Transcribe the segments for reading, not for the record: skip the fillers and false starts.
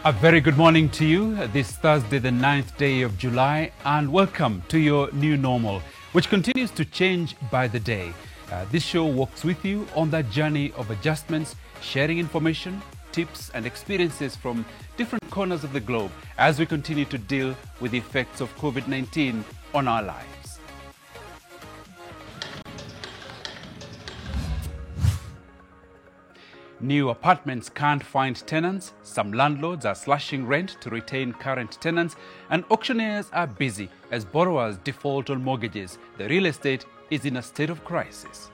A very good morning to you this Thursday, the 9th day of July, and welcome to your new normal, which continues to change by the day. This show walks with you on that journey of adjustments, sharing information, tips, and experiences from different corners of the globe as we continue to deal with the effects of COVID-19 on our lives. New apartments can't find tenants, some landlords are slashing rent to retain current tenants, and auctioneers are busy as borrowers default on mortgages. The real estate is in a state of crisis.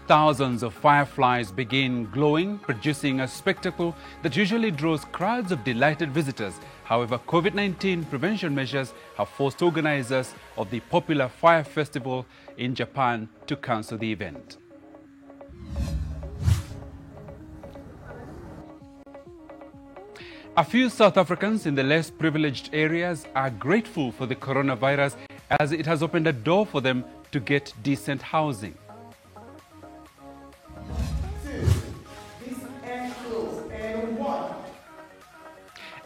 Thousands of fireflies begin glowing, producing a spectacle that usually draws crowds of delighted visitors. However, COVID-19 prevention measures have forced organizers of the popular fire festival in Japan to cancel the event. A few South Africans in the less privileged areas are grateful for the coronavirus as it has opened a door for them to get decent housing.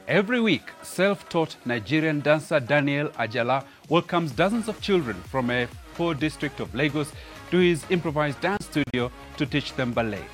Every week, self-taught Nigerian dancer Daniel Ajala welcomes dozens of children from a poor district of Lagos to his improvised dance studio to teach them ballet.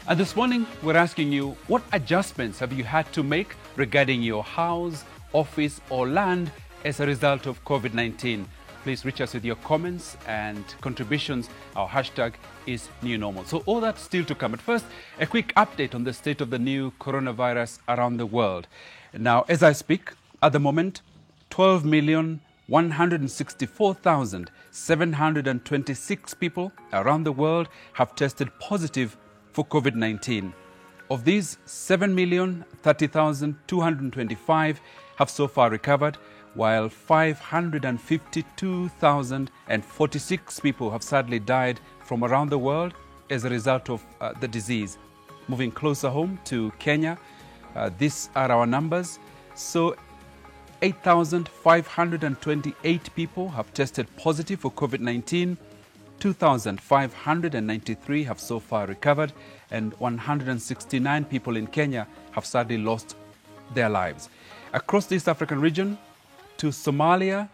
And this morning, we're asking you, what adjustments have you had to make regarding your house, office, or land as a result of COVID-19? Please reach us with your comments and contributions. Our hashtag is New Normal. So all that's still to come. But first, a quick update on the state of the new coronavirus around the world. Now, as I speak, at the moment, 12,164,726 people around the world have tested positive for COVID-19. Of these, 7,030,225 have so far recovered, while 552,046 people have sadly died from around the world as a result of the disease. Moving closer home to Kenya, these are our numbers. So 8,528 people have tested positive for COVID-19. 2,593 have so far recovered, and 169 people in Kenya have sadly lost their lives. Across the East African region, to Somalia,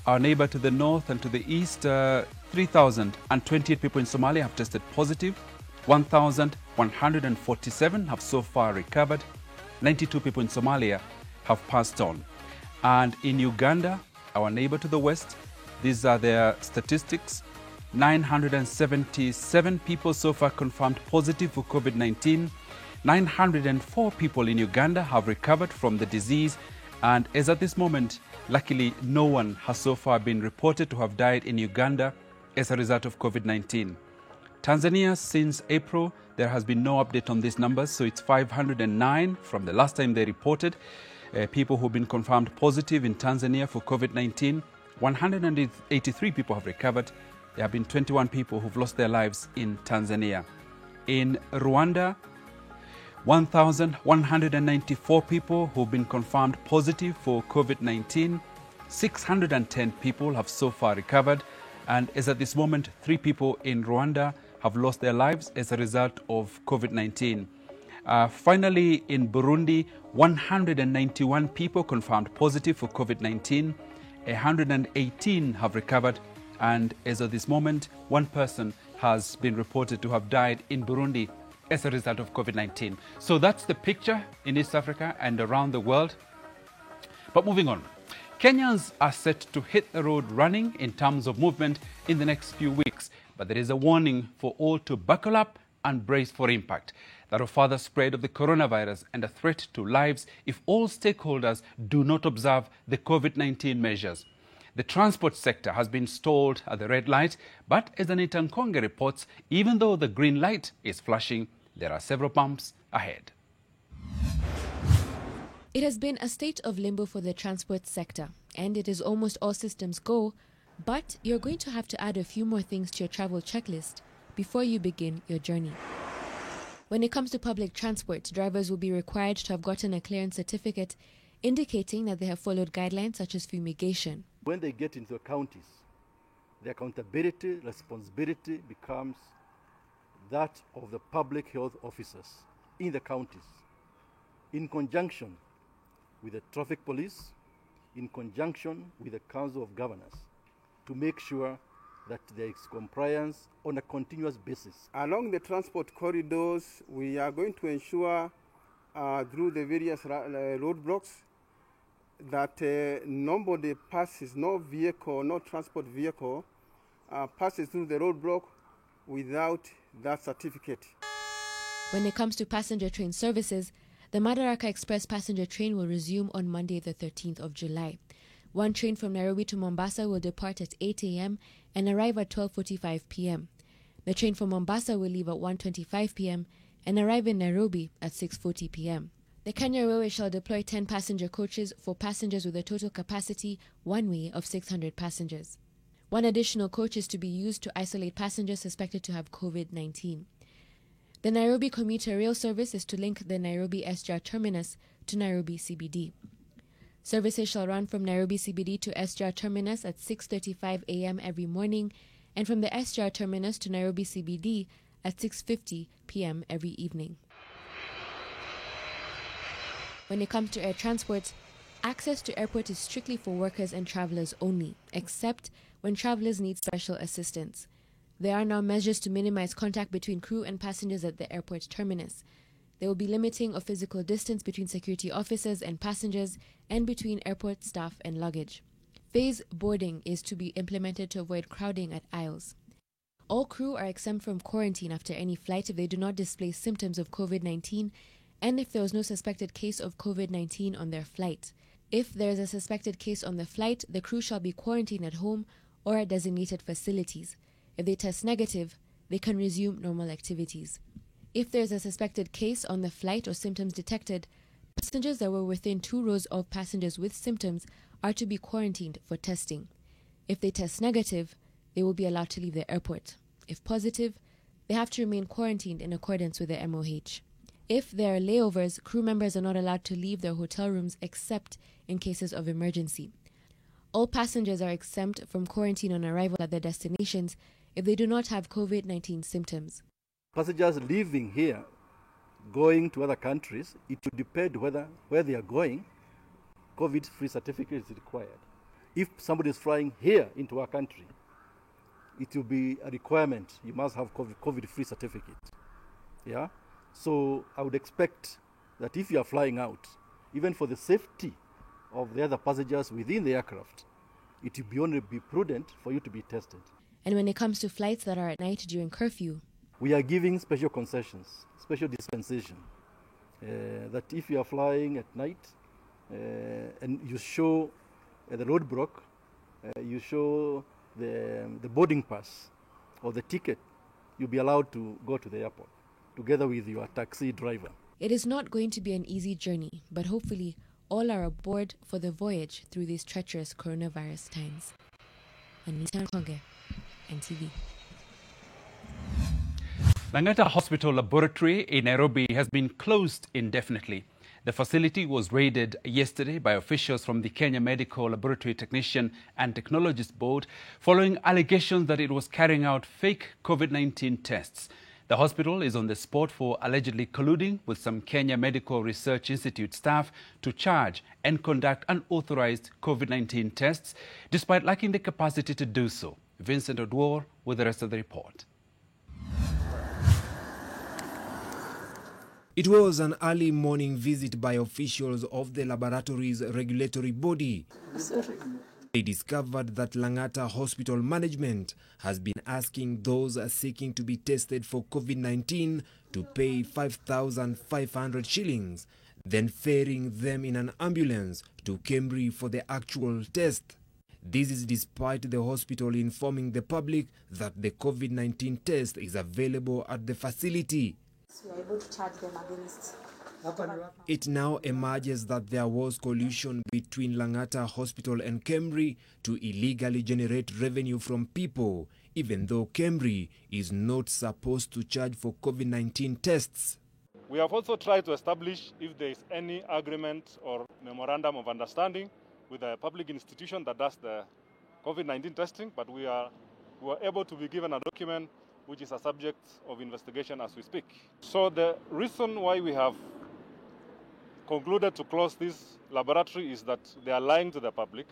our neighbor to the north and to the east, 3,028 people in Somalia have tested positive. 1,147 have so far recovered. 92 people in Somalia have passed on. And in Uganda, our neighbor to the west, these are their statistics. 977 people so far confirmed positive for COVID-19. 904 people in Uganda have recovered from the disease. And as at this moment, luckily, no one has so far been reported to have died in Uganda as a result of COVID-19. Tanzania, since April, there has been no update on these numbers. So it's 509 from the last time they reported people who've been confirmed positive in Tanzania for COVID-19. 183 people have recovered. There have been 21 people who've lost their lives in Tanzania. In Rwanda, 1,194 people who've been confirmed positive for COVID-19. 610 people have so far recovered. And as at this moment, 3 people in Rwanda have lost their lives as a result of COVID-19. Finally, in Burundi, 191 people confirmed positive for COVID-19. 118 have recovered. And as of this moment, 1 person has been reported to have died in Burundi as a result of COVID-19. So that's the picture in East Africa and around the world. But moving on, Kenyans are set to hit the road running in terms of movement in the next few weeks. But there is a warning for all to buckle up and brace for impact. That of further spread of the coronavirus and a threat to lives if all stakeholders do not observe the COVID-19 measures. The transport sector has been stalled at the red light, but as Anita Nkonge reports, even though the green light is flashing, there are several bumps ahead. It has been a state of limbo for the transport sector, and it is almost all systems go, but you're going to have to add a few more things to your travel checklist before you begin your journey. When it comes to public transport, drivers will be required to have gotten a clearance certificate indicating that they have followed guidelines such as fumigation. When they get into the counties, the accountability, responsibility becomes that of the public health officers in the counties, in conjunction with the traffic police, in conjunction with the Council of Governors, to make sure that there is compliance on a continuous basis. Along the transport corridors, we are going to ensure through the various roadblocks that nobody passes, no vehicle, no transport vehicle passes through the roadblock without that certificate. When it comes to passenger train services, the Madaraka Express passenger train will resume on Monday the 13th of July. One train from Nairobi to Mombasa will depart at 8 a.m. and arrive at 12:45 p.m. The train from Mombasa will leave at 1:25 p.m. and arrive in Nairobi at 6:40 p.m. The Kenya Railway shall deploy 10 passenger coaches for passengers with a total capacity one way of 600 passengers. One additional coach is to be used to isolate passengers suspected to have COVID-19. The Nairobi commuter rail service is to link the Nairobi SGR terminus to Nairobi CBD. Services shall run from Nairobi CBD to SGR terminus at 6:35 a.m. every morning and from the SGR terminus to Nairobi CBD at 6:50 p.m. every evening. When it comes to air transport, access to airport is strictly for workers and travelers only, except when travelers need special assistance. There are now measures to minimize contact between crew and passengers at the airport terminus. There will be limiting of physical distance between security officers and passengers and between airport staff and luggage. Phase boarding is to be implemented to avoid crowding at aisles. All crew are exempt from quarantine after any flight if they do not display symptoms of COVID-19 and if there was no suspected case of COVID-19 on their flight. If there is a suspected case on the flight, the crew shall be quarantined at home or at designated facilities. If they test negative, they can resume normal activities. If there is a suspected case on the flight or symptoms detected, passengers that were within 2 rows of passengers with symptoms are to be quarantined for testing. If they test negative, they will be allowed to leave the airport. If positive, they have to remain quarantined in accordance with the MOH. If there are layovers, crew members are not allowed to leave their hotel rooms except in cases of emergency. All passengers are exempt from quarantine on arrival at their destinations if they do not have COVID-19 symptoms. Passengers leaving here, going to other countries, it will depend where they are going, COVID-free certificate is required. If somebody is flying here into our country, it will be a requirement. You must have COVID-free certificate. Yeah? So I would expect that if you are flying out, even for the safety of the other passengers within the aircraft, it will only be prudent for you to be tested. And when it comes to flights that are at night during curfew, we are giving special concessions, special dispensation, that if you are flying at night and you show the roadblock, you show the boarding pass or the ticket, you'll be allowed to go to the airport together with your taxi driver. It is not going to be an easy journey, but hopefully all are aboard for the voyage through these treacherous coronavirus times. Anita Konge, NTV. Langata Hospital Laboratory in Nairobi has been closed indefinitely. The facility was raided yesterday by officials from the Kenya Medical Laboratory Technician and Technologist Board following allegations that it was carrying out fake COVID-19 tests. The hospital is on the spot for allegedly colluding with some Kenya Medical Research Institute staff to charge and conduct unauthorized COVID-19 tests, despite lacking the capacity to do so. Vincent Odwor with the rest of the report. It was an early morning visit by officials of the laboratory's regulatory body. They discovered that Langata Hospital management has been asking those seeking to be tested for COVID-19 to pay 5,500 shillings, then ferrying them in an ambulance to Cambry for the actual test. This is despite the hospital informing the public that the COVID-19 test is available at the facility. We are able to charge them against It now emerges that there was collusion between Lang'ata Hospital and KEMRI to illegally generate revenue from people, even though KEMRI is not supposed to charge for COVID-19 tests. We have also tried to establish if there is any agreement or memorandum of understanding with a public institution that does the COVID-19 testing, but we were able to be given a document which is a subject of investigation as we speak. So the reason why we have concluded to close this laboratory is that they are lying to the public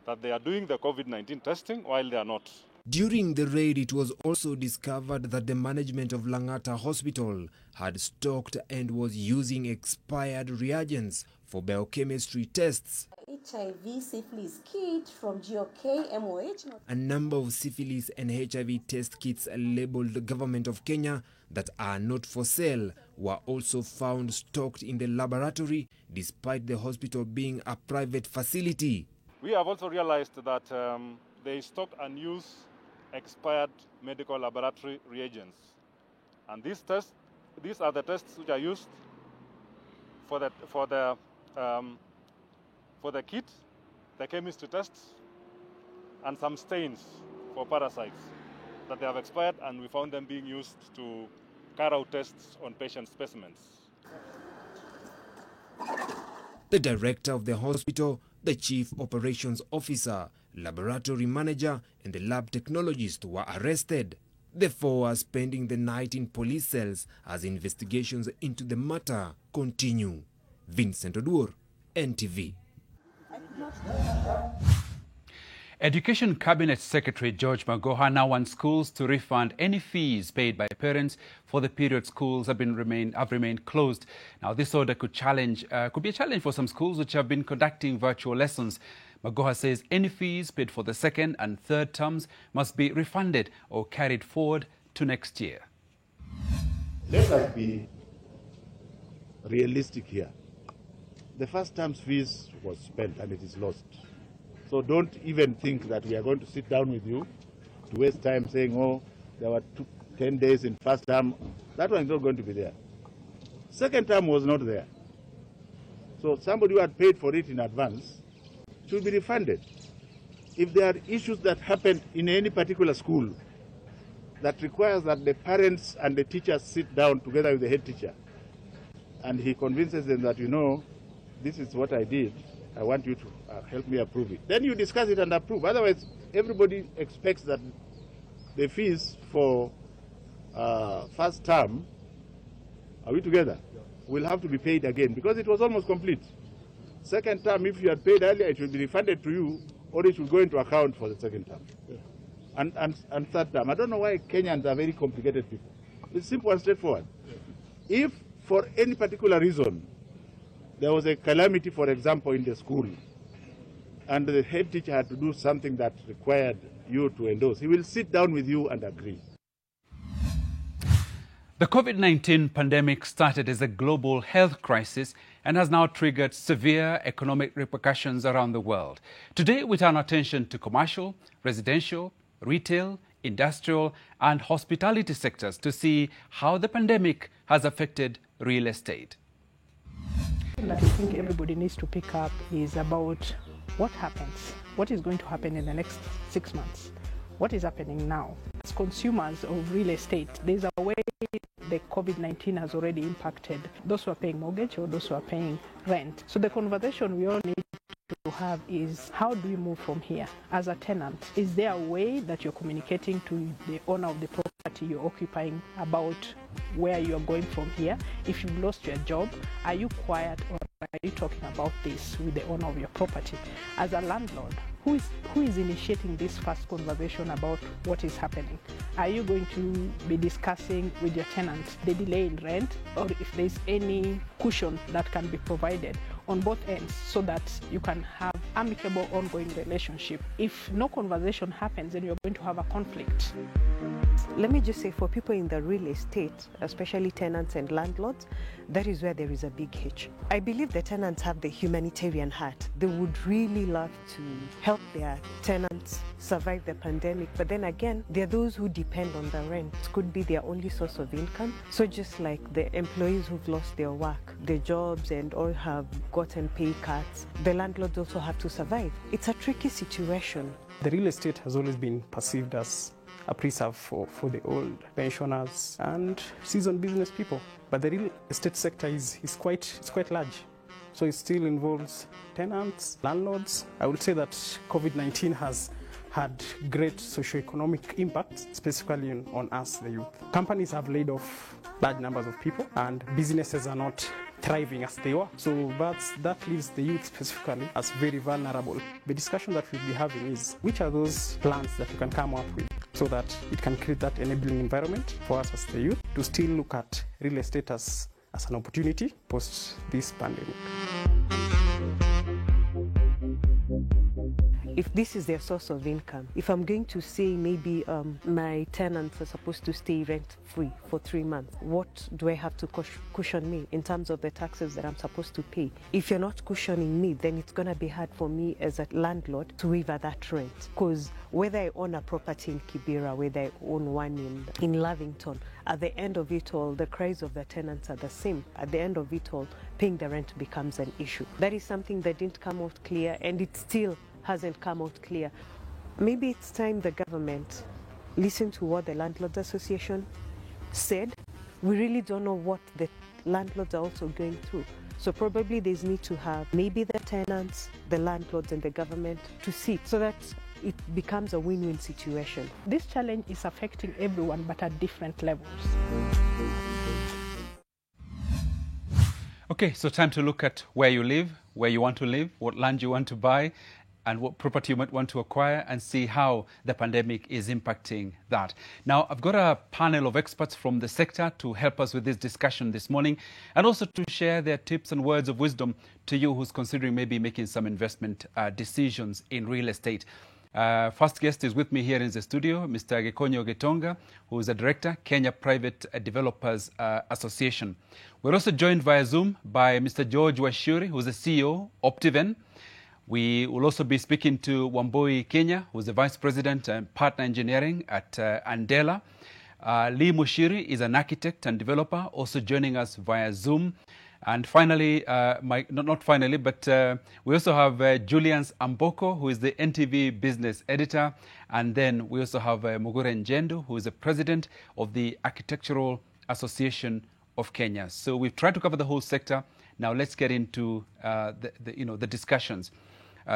that they are doing the COVID-19 testing while they are not. During the raid, it was also discovered that the management of Lang'ata Hospital had stocked and was using expired reagents for biochemistry tests. HIV syphilis kit from GOK MOH. A number of syphilis and HIV test kits labeled Government of Kenya that are not for sale were also found stocked in the laboratory, despite the hospital being a private facility. We have also realized that they stock and use expired medical laboratory reagents. And these are the tests which are used for the kit, the chemistry tests, and some stains for parasites that they have expired, and we found them being used to carry out tests on patient specimens. The director of the hospital, the chief operations officer, laboratory manager, and the lab technologist were arrested. The four are spending the night in police cells as investigations into the matter continue. Vincent Odur, NTV. Education Cabinet Secretary George Magoha now wants schools to refund any fees paid by parents for the period schools have remained closed. Now, this order could be a challenge for some schools which have been conducting virtual lessons. Magoha says any fees paid for the second and third terms must be refunded or carried forward to next year. Let us be realistic here. The first term's fees was spent and it is lost. So don't even think that we are going to sit down with you to waste time saying, oh, there were 10 days in first term. That one is not going to be there. Second term was not there. So somebody who had paid for it in advance should be refunded. If there are issues that happened in any particular school that requires that the parents and the teachers sit down together with the head teacher, and he convinces them that, you know, this is what I did, I want you to help me approve it. Then you discuss it and approve. Otherwise, everybody expects that the fees for first term, are we together, will have to be paid again because it was almost complete. Second term, if you had paid earlier, it will be refunded to you, or it will go into account for the second term. Yeah. And third term. I don't know why Kenyans are very complicated people. It's simple and straightforward. Yeah. If for any particular reason there was a calamity, for example, in the school, and the head teacher had to do something that required you to endorse, he will sit down with you and agree. The COVID-19 pandemic started as a global health crisis and has now triggered severe economic repercussions around the world. Today, we turn our attention to commercial, residential, retail, industrial and hospitality sectors to see how the pandemic has affected real estate. That I think everybody needs to pick up is about what happens, what is going to happen in the next 6 months, what is happening now. As consumers of real estate, there's a way the COVID-19 has already impacted those who are paying mortgage or those who are paying rent. So the conversation we all need to have is, how do we move from here as a tenant? Is there a way that you're communicating to the owner of the property you're occupying about where you're going from here? If you've lost your job, are you quiet or are you talking about this with the owner of your property? As a landlord, who is initiating this first conversation about what is happening? Are you going to be discussing with your tenants the delay in rent, or if there's any cushion that can be provided on both ends so that you can have amicable ongoing relationship? If no conversation happens, then you're going to have a conflict. Let me just say, for people in the real estate, especially tenants and landlords, that is where there is a big hitch. I believe the tenants have the humanitarian heart. They would really love to help their tenants survive the pandemic, but then again, there are those who depend on the rent. It could be their only source of income. So just like the employees who've lost their work, their jobs, and all have gotten pay cuts, the landlords also have to survive. It's a tricky situation. The real estate has always been perceived as a preserve for the old pensioners and seasoned business people. But the real estate sector is quite large. So it still involves tenants, landlords. I would say that COVID-19 has had great socioeconomic impact, specifically on us, the youth. Companies have laid off large numbers of people and businesses are not thriving as they were. So that leaves the youth specifically as very vulnerable. The discussion that we'll be having is which are those plans that we can come up with so that it can create that enabling environment for us as the youth to still look at real estate as an opportunity post this pandemic. If this is their source of income, if I'm going to say maybe my tenants are supposed to stay rent-free for 3 months, what do I have to cushion me in terms of the taxes that I'm supposed to pay? If you're not cushioning me, then it's going to be hard for me as a landlord to waiver that rent. Because whether I own a property in Kibera, whether I own one in Lavington, at the end of it all, the cries of the tenants are the same. At the end of it all, paying the rent becomes an issue. That is something that didn't come out clear, and it still hasn't come out clear. Maybe it's time the government listen to what the Landlords Association said. We really don't know what the landlords are also going through. So probably there's need to have maybe the tenants, the landlords and the government to sit so that it becomes a win-win situation. This challenge is affecting everyone, but at different levels. Okay, so time to look at where you live, where you want to live, what land you want to buy, and what property you might want to acquire, and see how the pandemic is impacting that. Now, I've got a panel of experts from the sector to help us with this discussion this morning, and also to share their tips and words of wisdom to you who's considering maybe making some investment decisions in real estate. First guest is with me here in the studio, Mr. Gekonyo Getonga, who is a director, Kenya Private Developers Association. We're also joined via Zoom by Mr. George Washuri, who's the CEO, Optiven. We will also be speaking to Wambui Kenya, who's the Vice President and Partner Engineering at Andela. Lee Mushiri is an architect and developer, also joining us via Zoom. And finally, we also have Julius Amboko, who is the NTV Business Editor. And then we also have Mugure Njendu, who is the President of the Architectural Association of Kenya. So we've tried to cover the whole sector. Now let's get into the discussions.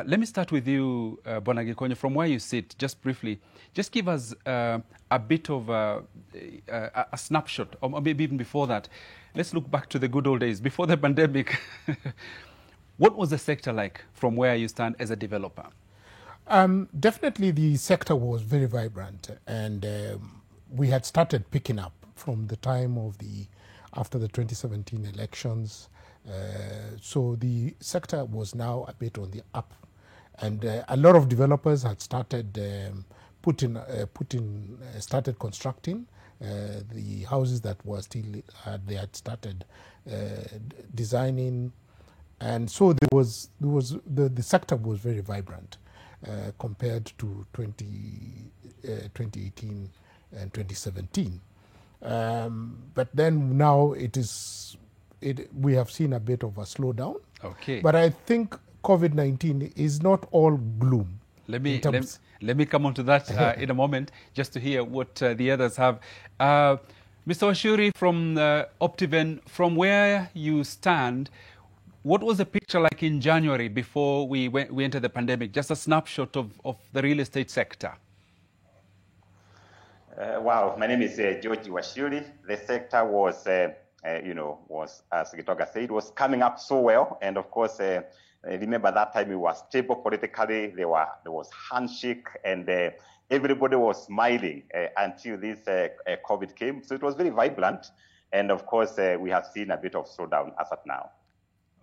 Let me start with you, Bwana Gekonyo, from where you sit, just briefly. Just give us a bit of a snapshot, or maybe even before that. Let's look back to the good old days, before the pandemic. What was the sector like from where you stand as a developer? Definitely the sector was very vibrant, and we had started picking up from the time of after the 2017 elections. So the sector was now a bit on the up, and a lot of developers had started started constructing the houses that were still they had started designing, and so the sector was very vibrant compared to 2018 and 2017. But then now we have seen a bit of a slowdown. Okay. But I think COVID-19 is not all gloom. Let me come on to that in a moment, just to hear what the others have. Mr. Washuri from Optiven, from where you stand, what was the picture like in January before we entered the pandemic? Just a snapshot of the real estate sector. Wow, my name is George Washuri. The sector was, as Gitoga said, was coming up so well. And of course, remember that time we were stable politically. There was handshake, and everybody was smiling until this COVID came. So it was very vibrant. And of course, we have seen a bit of slowdown as of now.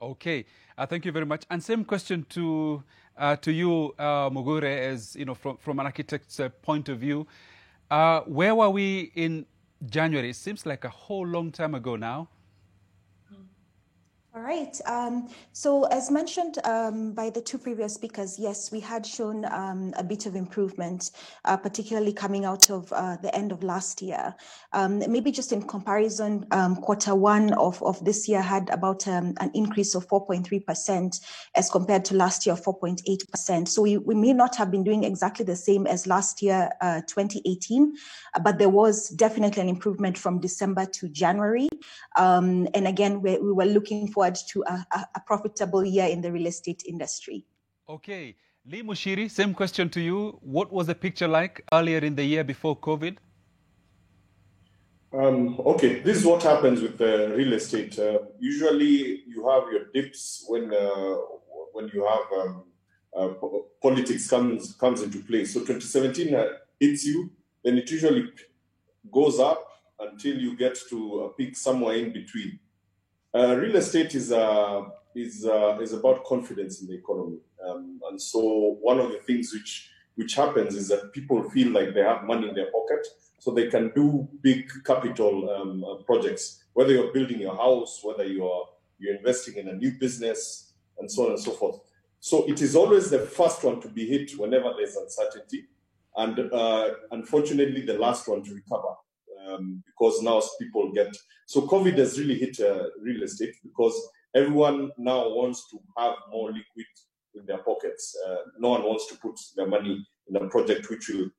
Okay, thank you very much. And same question to you, Mugure, as from an architect's point of view. Where were we in January? It seems like a whole long time ago now. All right. So as mentioned by the two previous speakers, yes, we had shown a bit of improvement, particularly coming out of the end of last year. Maybe just in comparison, quarter one of this year had about an increase of 4.3% as compared to last year, 4.8%. So we may not have been doing exactly the same as last year, 2018, but there was definitely an improvement from December to January. And again, we were looking forward to a profitable year in the real estate industry. Okay. Lee Mushiri, same question to you. What was the picture like earlier in the year before COVID? Okay, this is what happens with real estate. Usually you have your dips when you have politics comes into play. So 2017 hits you, then it usually goes up until you get to a peak somewhere in between. Real estate is about confidence in the economy, and so one of the things which happens is that people feel like they have money in their pocket, so they can do big capital projects. Whether you're building your house, whether you're investing in a new business, and so on and so forth. So it is always the first one to be hit whenever there's uncertainty, and unfortunately the last one to recover. Because now people get... So COVID has really hit real estate because everyone now wants to have more liquid in their pockets. No one wants to put their money in a project which will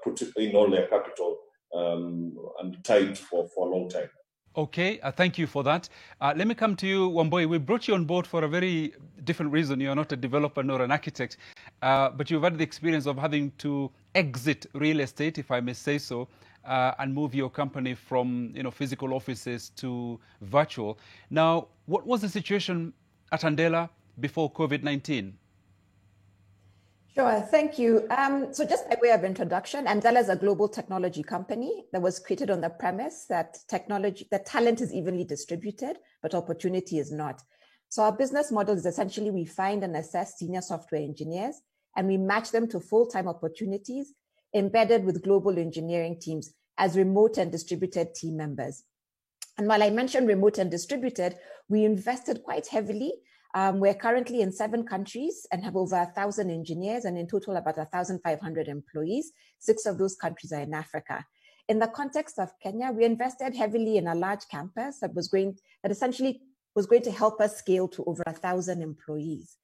put in all their capital and tie it for a long time. Okay, thank you for that. Let me come to you, Wamboi. We brought you on board for a very different reason. You're not a developer nor an architect, but you've had the experience of having to exit real estate, if I may say so, and move your company from physical offices to virtual. Now, what was the situation at Andela before COVID-19? Sure, thank you. So just by way of introduction, Andela is a global technology company that was created on the premise that talent is evenly distributed, but opportunity is not. So our business model is essentially we find and assess senior software engineers, and we match them to full-time opportunities embedded with global engineering teams as remote and distributed team members. And while I mentioned remote and distributed, we invested quite heavily. We're currently in 7 countries and have over 1,000 engineers, and in total about 1,500 employees. 6 of those countries are in Africa. In the context of Kenya, we invested heavily in a large campus that essentially was going to help us scale to over 1,000 employees.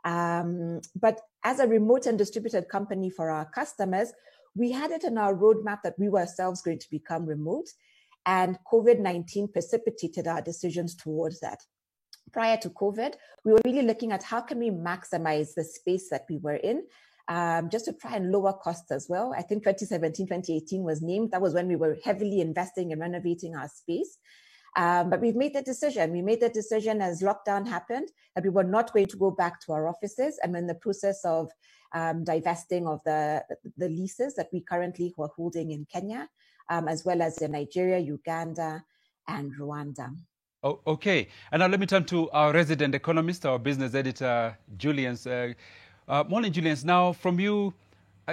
But as a remote and distributed company for our customers, we had it in our roadmap that we were ourselves going to become remote, and COVID-19 precipitated our decisions towards that. Prior to COVID, we were really looking at how can we maximize the space that we were in, just to try and lower costs as well. I think 2017, 2018 was named. That was when we were heavily investing in renovating our space. But we've made the decision. We made the decision as lockdown happened that we were not going to go back to our offices, and in the process of divesting of the leases that we currently were holding in Kenya, as well as in Nigeria, Uganda, and Rwanda. Oh, okay. And now let me turn to our resident economist, our business editor, Julians. Morning, Julians. Now, from you,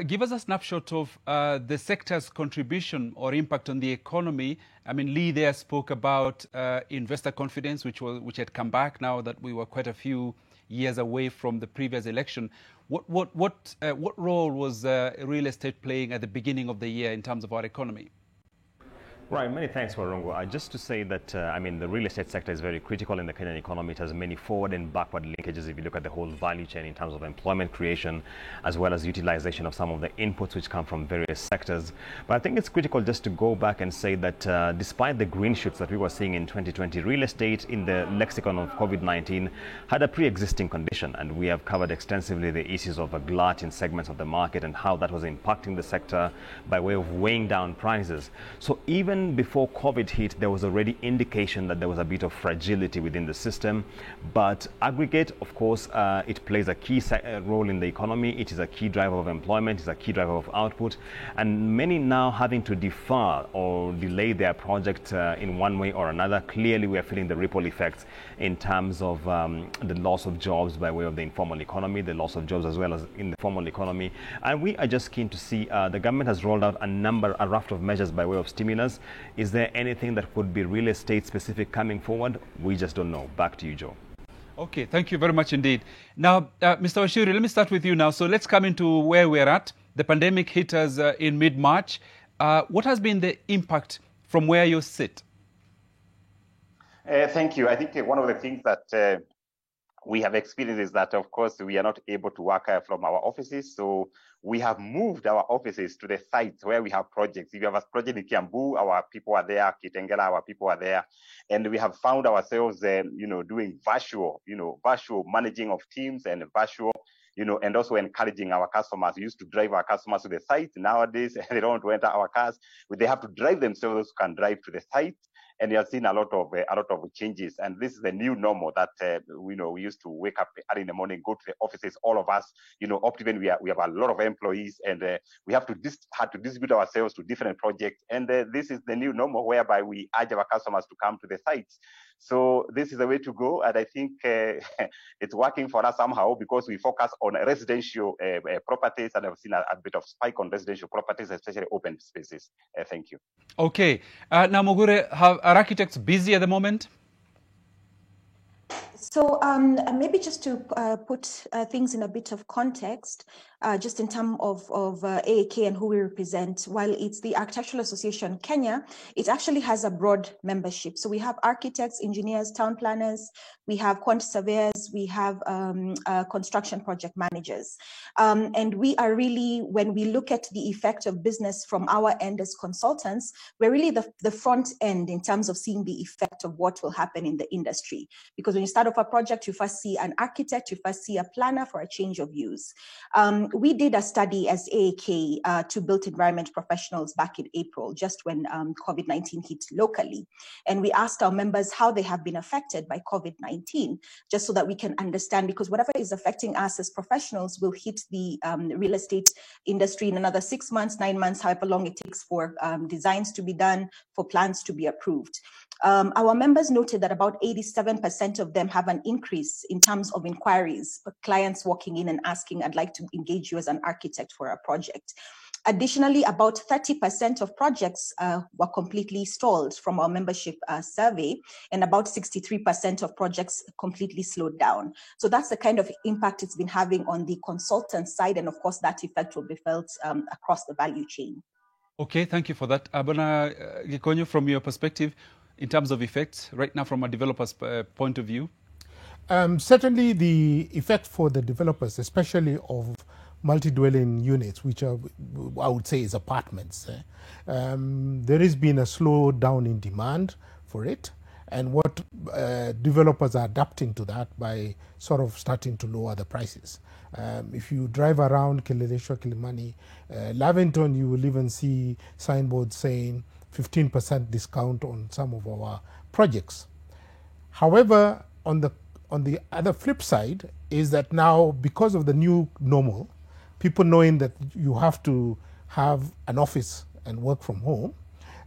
give us a snapshot of the sector's contribution or impact on the economy. I mean, Lee there spoke about investor confidence, which had come back now that we were quite a few years away from the previous election. What role was real estate playing at the beginning of the year in terms of our economy? Right, many thanks, Warongo. Just to say that, the real estate sector is very critical in the Kenyan economy. It has many forward and backward linkages if you look at the whole value chain in terms of employment creation, as well as utilization of some of the inputs which come from various sectors. But I think it's critical just to go back and say that despite the green shoots that we were seeing in 2020, real estate in the lexicon of COVID-19 had a pre-existing condition, and we have covered extensively the issues of a glut in segments of the market and how that was impacting the sector by way of weighing down prices. So even even before COVID hit, there was already indication that there was a bit of fragility within the system. But aggregate, of course, it plays a key role in the economy. It is a key driver of employment. It's a key driver of output. And many now having to defer or delay their project in one way or another. Clearly, we are feeling the ripple effects in terms of the loss of jobs by way of the informal economy, the loss of jobs as well as in the formal economy. And we are just keen to see the government has rolled out a raft of measures by way of stimulus. Is there anything that could be real estate specific coming forward? We just don't know. Back to you, Joe. Okay, thank you very much indeed. Now, Mr. Washuri, let me start with you now. So let's come into where we're at. The pandemic hit us in mid-March. What has been the impact from where you sit? Thank you. I think one of the things that we have experienced is that, of course, we are not able to work from our offices. So we have moved our offices to the sites where we have projects. If you have a project in Kiambu, our people are there. Kitengela, our people are there. And we have found ourselves, doing virtual managing of teams and virtual, and also encouraging our customers. We used to drive our customers to the site. Nowadays, they don't want to enter our cars. They have to drive themselves, who can drive to the site. And we have seen a lot of changes, and this is the new normal that we used to wake up early in the morning, go to the offices. All of us, Optiven, we have a lot of employees, and we have to distribute ourselves to different projects. And this is the new normal, whereby we urge our customers to come to the sites. So this is the way to go, and I think it's working for us somehow, because we focus on residential properties, and I've seen a bit of spike on residential properties, especially open spaces. Thank you. Okay. Now, Mugure, are architects busy at the moment? So maybe just to put things in a bit of context, just in terms of AAK and who we represent, while it's the Architectural Association Kenya, it actually has a broad membership. So we have architects, engineers, town planners, we have quantity surveyors, we have construction project managers. And we are really, when we look at the effect of business from our end as consultants, we're really the front end in terms of seeing the effect of what will happen in the industry. Because when you start off a project, you first see an architect, you first see a planner for a change of use. We did a study as AAK to built environment professionals back in April, just when COVID-19 hit locally. And we asked our members how they have been affected by COVID-19, just so that we can understand, because whatever is affecting us as professionals will hit the real estate industry in another 6 months, 9 months, however long it takes for designs to be done, for plans to be approved. Our members noted that about 87% of them have an increase in terms of inquiries, clients walking in and asking, I'd like to engage you as an architect for a project. Additionally, about 30% of projects were completely stalled from our membership survey, and about 63% of projects completely slowed down. So that's the kind of impact it's been having on the consultant side, and of course that effect will be felt across the value chain. Okay, thank you for that. Abona Gikonyo, from your perspective, in terms of effects, right now from a developer's point of view? Certainly the effect for the developers, especially of multi-dwelling units, which are, I would say, is apartments. There has been a slowdown in demand for it, and what developers are adapting to that by sort of starting to lower the prices. If you drive around Kileleshwa, Kilimani, Lavington, you will even see signboards saying 15% discount on some of our projects. However, on the other flip side is that now, because of the new normal, people knowing that you have to have an office and work from home,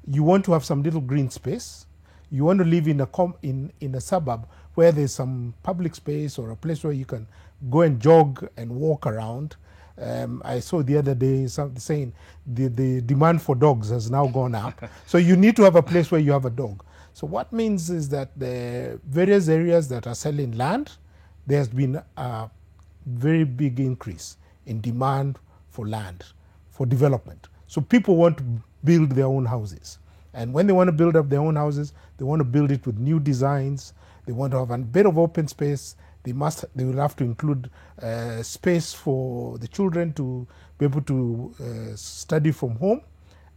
you want to have some little green space. You want to live in a suburb where there's some public space or a place where you can go and jog and walk around. I saw the other day something saying the demand for dogs has now gone up. So you need to have a place where you have a dog. So what means is that the various areas that are selling land, there's been a very big increase in demand for land, for development. So people want to build their own houses. And when they want to build up their own houses, they want to build it with new designs. They want to have a bit of open space. They will have to include space for the children to be able to study from home,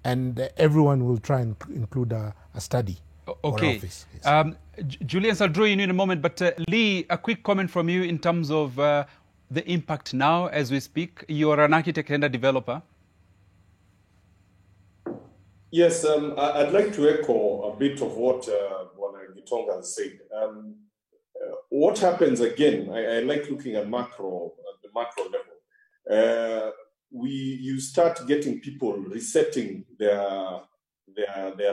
and everyone will try and include a study. Okay. Or office. Yes. Julius, I'll draw you in a moment, but Lee, a quick comment from you in terms of the impact now as we speak. You're an architect and a developer. Yes, I'd like to echo a bit of what Gitonga has said. What happens again? I like looking at the macro level. You start getting people resetting their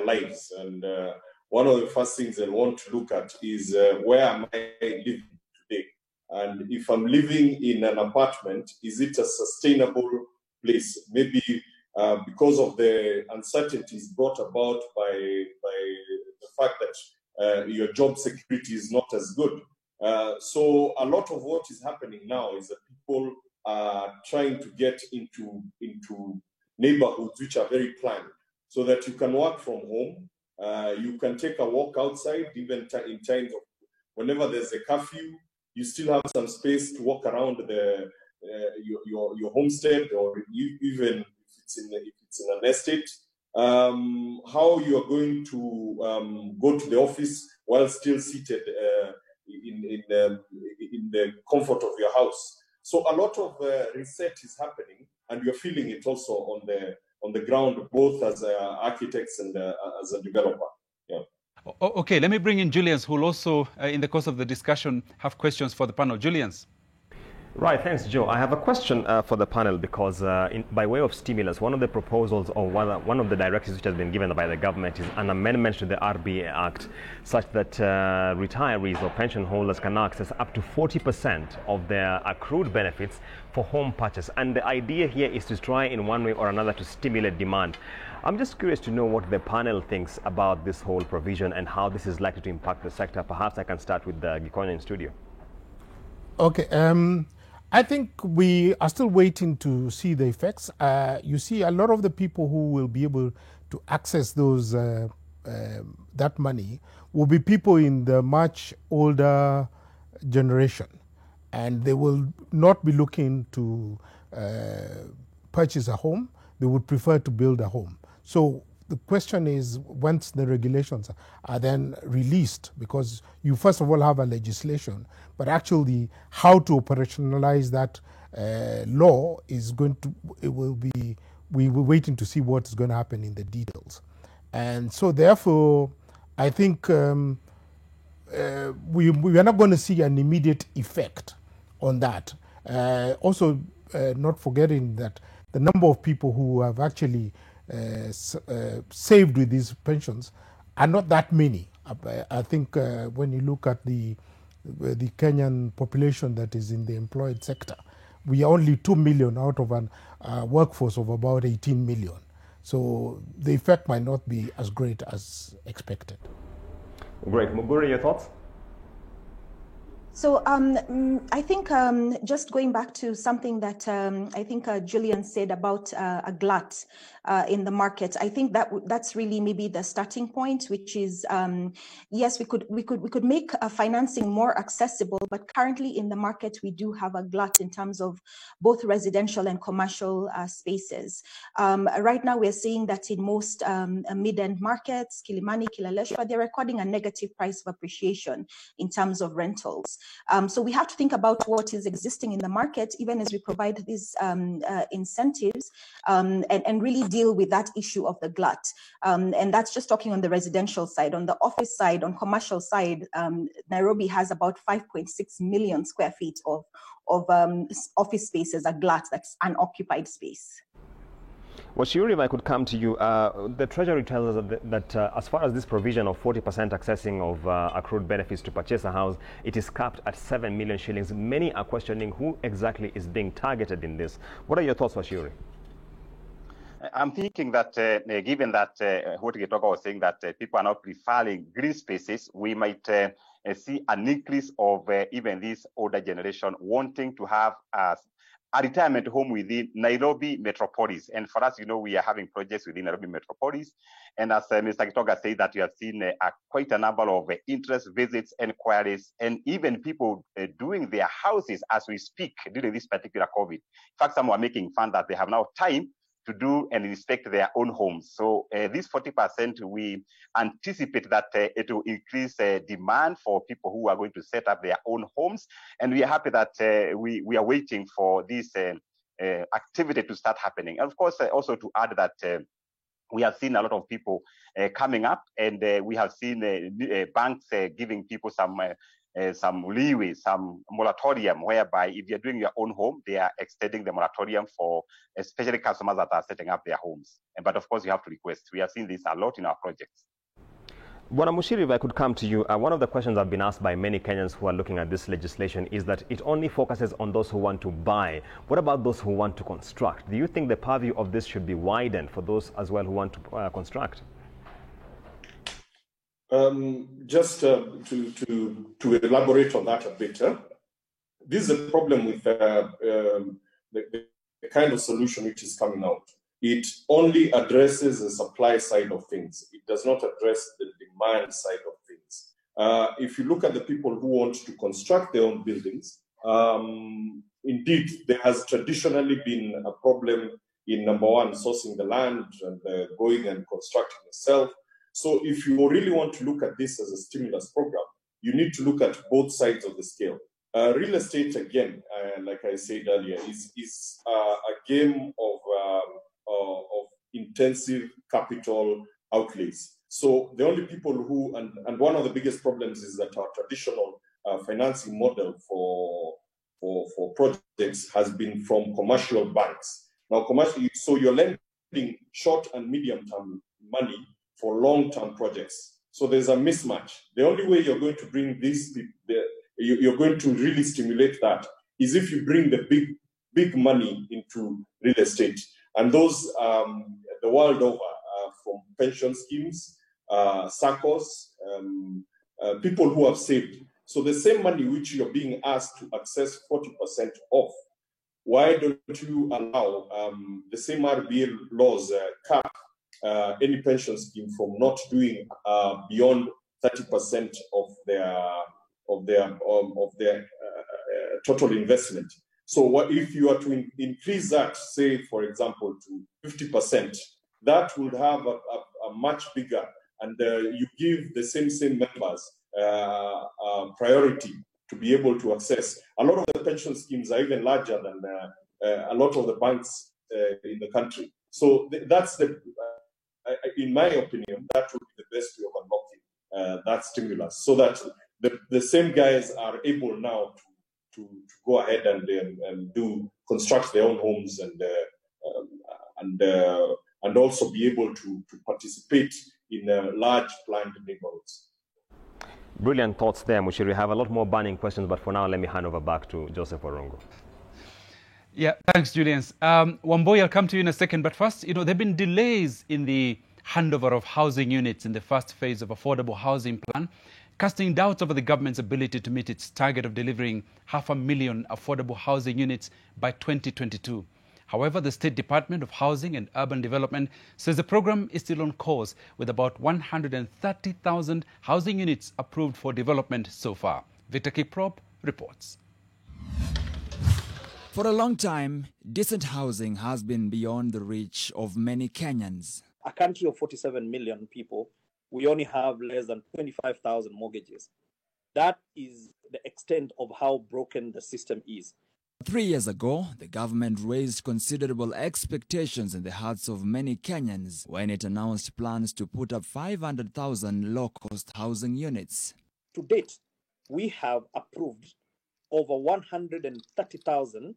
lives, and one of the first things they want to look at is where am I living today? And if I'm living in an apartment, is it a sustainable place? Maybe because of the uncertainties brought about by the fact that your job security is not as good. So a lot of what is happening now is that people are trying to get into neighborhoods which are very planned, so that you can work from home. You can take a walk outside, even in times of whenever there's a curfew. You still have some space to walk around your homestead, or even if it's in an estate. How you are going to go to the office while still seated in the comfort of your house. So a lot of reset is happening, and you're feeling it also on the ground, both as architects and as a developer. Yeah. Okay, let me bring in Julians, who will also, in the course of the discussion, have questions for the panel. Julians. Right, thanks, Joe. I have a question for the panel because by way of stimulus, one of the proposals or one of the directives which has been given by the government is an amendment to the RBA Act such that retirees or pension holders can access up to 40% of their accrued benefits for home purchase. And the idea here is to try in one way or another to stimulate demand. I'm just curious to know what the panel thinks about this whole provision and how this is likely to impact the sector. Perhaps I can start with the Gikonya in studio. Okay. I think we are still waiting to see the effects. You see, a lot of the people who will be able to access those that money will be people in the much older generation, and they will not be looking to purchase a home. They would prefer to build a home. So the question is, once the regulations are then released, because you first of all have a legislation, but actually how to operationalize that law is going to, we're waiting to see what's going to happen in the details. And so therefore, I think we are not going to see an immediate effect on that. Also, not forgetting that the number of people who have actually saved with these pensions are not that many. I think when you look at the Kenyan population that is in the employed sector, we are only 2 million out of a workforce of about 18 million. So the effect might not be as great as expected. Great. Muguri, your thoughts? So I think just going back to something that I think Julian said about a glut in the market, I think that's really maybe the starting point, which is yes, we could make financing more accessible, but currently in the market we do have a glut in terms of both residential and commercial spaces. Right now we're seeing that in most mid-end markets, Kilimani, Kilaleshwa, they're recording a negative price of appreciation in terms of rentals. So we have to think about what is existing in the market, even as we provide these incentives, and really deal with that issue of the glut. And that's just talking on the residential side. On the office side, on commercial side, Nairobi has about 5.6 million square feet of office space as a glut, that's unoccupied space. Well, Shiuri, if I could come to you, the Treasury tells us that as far as this provision of 40% accessing of accrued benefits to purchase a house, it is capped at 7 million shillings. Many are questioning who exactly is being targeted in this. What are your thoughts, Shiuri? I'm thinking that given that what Gitonga was saying, that people are now preferring green spaces, we might see an increase of even this older generation wanting to have a retirement home within Nairobi metropolis. And for us, you know, we are having projects within Nairobi metropolis. And as Mr. Gitonga said, that we have seen quite a number of interest visits, inquiries, and even people doing their houses as we speak during this particular COVID. In fact, some are making fun that they have now time to do and inspect their own homes. So this 40%, we anticipate that it will increase demand for people who are going to set up their own homes. And we are happy that we are waiting for this activity to start happening. And of course, also to add that we have seen a lot of people coming up, and we have seen banks giving people some leeway, some moratorium, whereby if you're doing your own home, they are extending the moratorium for especially customers that are setting up their homes. But of course, you have to request. We have seen this a lot in our projects. Bwana Mushiri, if I could come to you, one of the questions I've been asked by many Kenyans who are looking at this legislation is that it only focuses on those who want to buy. What about those who want to construct? Do you think the purview of this should be widened for those as well who want to construct? Just to elaborate on that a bit, this is a problem with the kind of solution which is coming out. It only addresses the supply side of things. It does not address the demand side of things. If you look at the people who want to construct their own buildings, indeed, there has traditionally been a problem in, number one, sourcing the land and going and constructing yourself. So if you really want to look at this as a stimulus program, you need to look at both sides of the scale. Real estate, again, like I said earlier, is a game of intensive capital outlays. So the only people who, and one of the biggest problems is that our traditional financing model for projects has been from commercial banks. Now, so you're lending short and medium term money for long-term projects. So there's a mismatch. The only way you're going to bring this, you're going to really stimulate that, is if you bring the big money into real estate. And those, the world over, from pension schemes, SACCOs, people who have saved. So the same money which you're being asked to access 40% of, why don't you allow the same RBA laws cap any pension scheme from not doing beyond 30% of their total investment? So what if you are to increase that, say, for example, to 50%, that would have a much bigger, and you give the same members priority to be able to access. A lot of the pension schemes are even larger than a lot of the banks in the country. So that's in my opinion, that would be the best way of unlocking that stimulus, so that the same guys are able now to go ahead and construct their own homes and also be able to participate in large planned neighborhoods. Brilliant thoughts there, Mushiri. We have a lot more burning questions, but for now, let me hand over back to Joseph Orongo. Yeah, thanks, Julius. Wamboi, I'll come to you in a second. But first, there have been delays in the handover of housing units in the first phase of affordable housing plan, casting doubts over the government's ability to meet its target of delivering 500,000 affordable housing units by 2022. However, the State Department of Housing and Urban Development says the program is still on course, with about 130,000 housing units approved for development so far. Victor Kiprop reports. For a long time, decent housing has been beyond the reach of many Kenyans. A country of 47 million people, we only have less than 25,000 mortgages. That is the extent of how broken the system is. 3 years ago, the government raised considerable expectations in the hearts of many Kenyans when it announced plans to put up 500,000 low-cost housing units. To date, we have approved over 130,000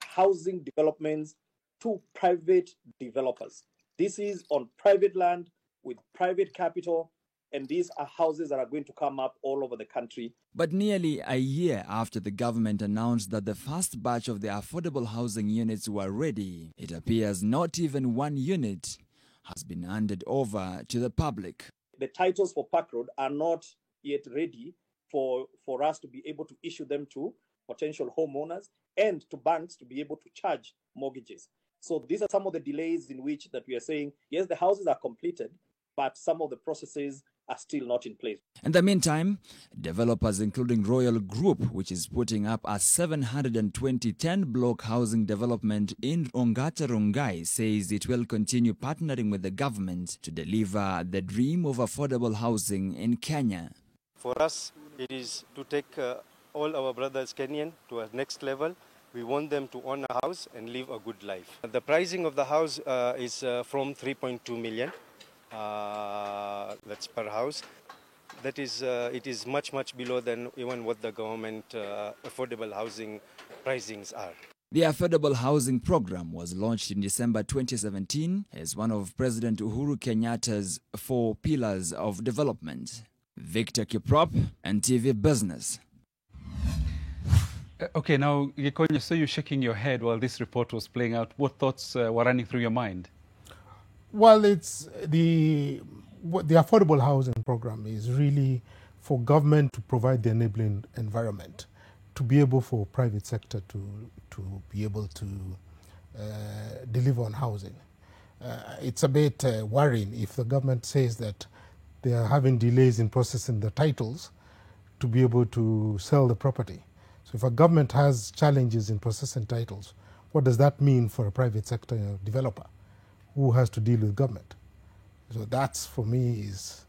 housing developments to private developers. This is on private land with private capital, and these are houses that are going to come up all over the country. But nearly a year after the government announced that the first batch of the affordable housing units were ready, it appears not even one unit has been handed over to the public. The titles for Park Road are not yet ready for us to be able to issue them to potential homeowners and to banks to be able to charge mortgages. So these are some of the delays in which that we are saying, yes, the houses are completed, but some of the processes are still not in place. In the meantime, developers including Royal Group, which is putting up a 720 10-block housing development in Ongata Rongai, says it will continue partnering with the government to deliver the dream of affordable housing in Kenya. For us, it is to take all our brothers Kenyan to a next level We want them to own a house and live a good life. The pricing of the house is from 3.2 million. That's per house. That is, it is much below than even what the government affordable housing pricings are. The Affordable Housing Program was launched in December 2017 as one of President Uhuru Kenyatta's 4 pillars of development. Victor Kiprop, NTV Business. Okay, now, Gikonyo, so you're shaking your head while this report was playing out. What thoughts were running through your mind? Well, it's the affordable housing program is really for government to provide the enabling environment to be able for private sector to be able to deliver on housing. It's a bit worrying if the government says that they are having delays in processing the titles to be able to sell the property. So if a government has challenges in processing titles, what does that mean for a private sector developer who has to deal with government? So that's, for me, is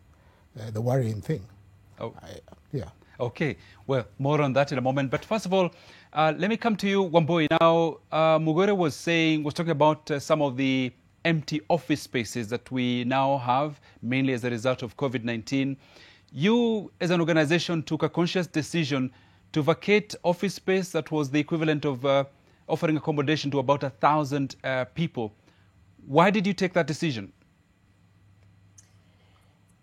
the worrying thing. Oh. Yeah. Okay, well, more on that in a moment. But first of all, let me come to you, Wambui. Now, Mugore was talking about some of the empty office spaces that we now have, mainly as a result of COVID-19. You, as an organization, took a conscious decision to vacate office space that was the equivalent of offering accommodation to about 1,000 people. Why did you take that decision?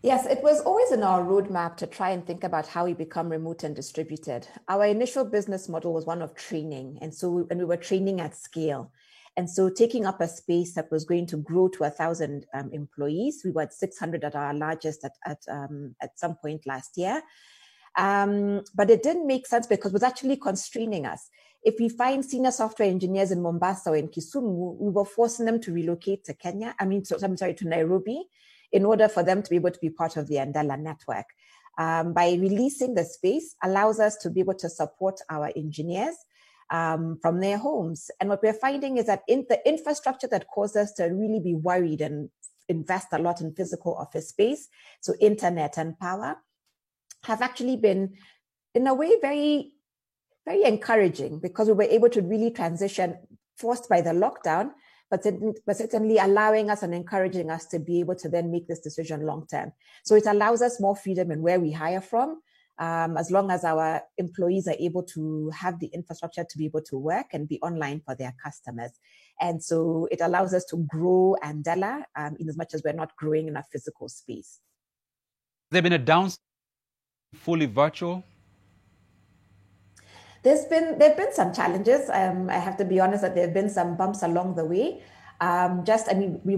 Yes, it was always in our roadmap to try and think about how we become remote and distributed. Our initial business model was one of training, and we were training at scale. And so taking up a space that was going to grow to 1,000 employees, we were at 600 at our largest at some point last year. But it didn't make sense because it was actually constraining us. If we find senior software engineers in Mombasa or in Kisumu, we were forcing them to relocate to to Nairobi, in order for them to be able to be part of the Andela network. By releasing the space allows us to be able to support our engineers from their homes. And what we're finding is that the infrastructure that caused us to really be worried and invest a lot in physical office space, so internet and power, have actually been, in a way, very, very encouraging, because we were able to really transition, forced by the lockdown, but certainly allowing us and encouraging us to be able to then make this decision long term. So it allows us more freedom in where we hire from, as long as our employees are able to have the infrastructure to be able to work and be online for their customers. And so it allows us to grow Andela in as much as we're not growing in a physical space. Has there been a downside fully virtual? There have been some challenges. I have to be honest that there have been some bumps along the way. We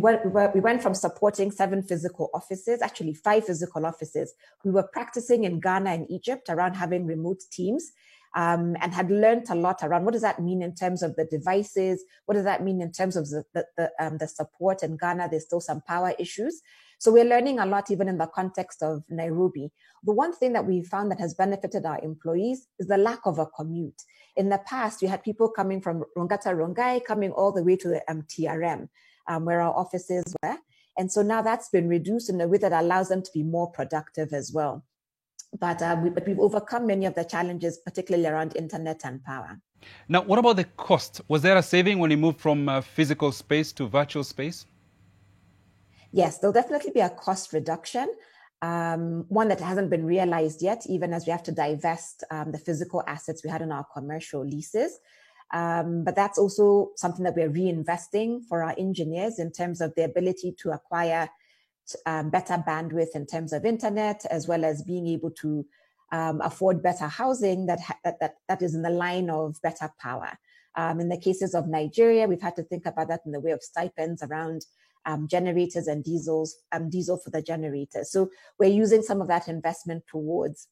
went from supporting 7 physical offices, actually 5 physical offices. We were practicing in Ghana and Egypt around having remote teams, and had learned a lot around what does that mean in terms of the devices, what does that mean in terms of the support. In Ghana, there's still some power issues. So we're learning a lot even in the context of Nairobi. The one thing that we found that has benefited our employees is the lack of a commute. In the past, we had people coming from Rongata Rongai, coming all the way to the TRM, where our offices were. And so now that's been reduced in a way that allows them to be more productive as well. But we've overcome many of the challenges, particularly around internet and power. Now, what about the cost? Was there a saving when you moved from physical space to virtual space? Yes, there'll definitely be a cost reduction, one that hasn't been realized yet, even as we have to divest the physical assets we had in our commercial leases. But that's also something that we're reinvesting for our engineers in terms of the ability to acquire better bandwidth in terms of internet, as well as being able to afford better housing that is in the line of better power. In the cases of Nigeria, we've had to think about that in the way of stipends around generators and diesel for the generators. So we're using some of that investment towards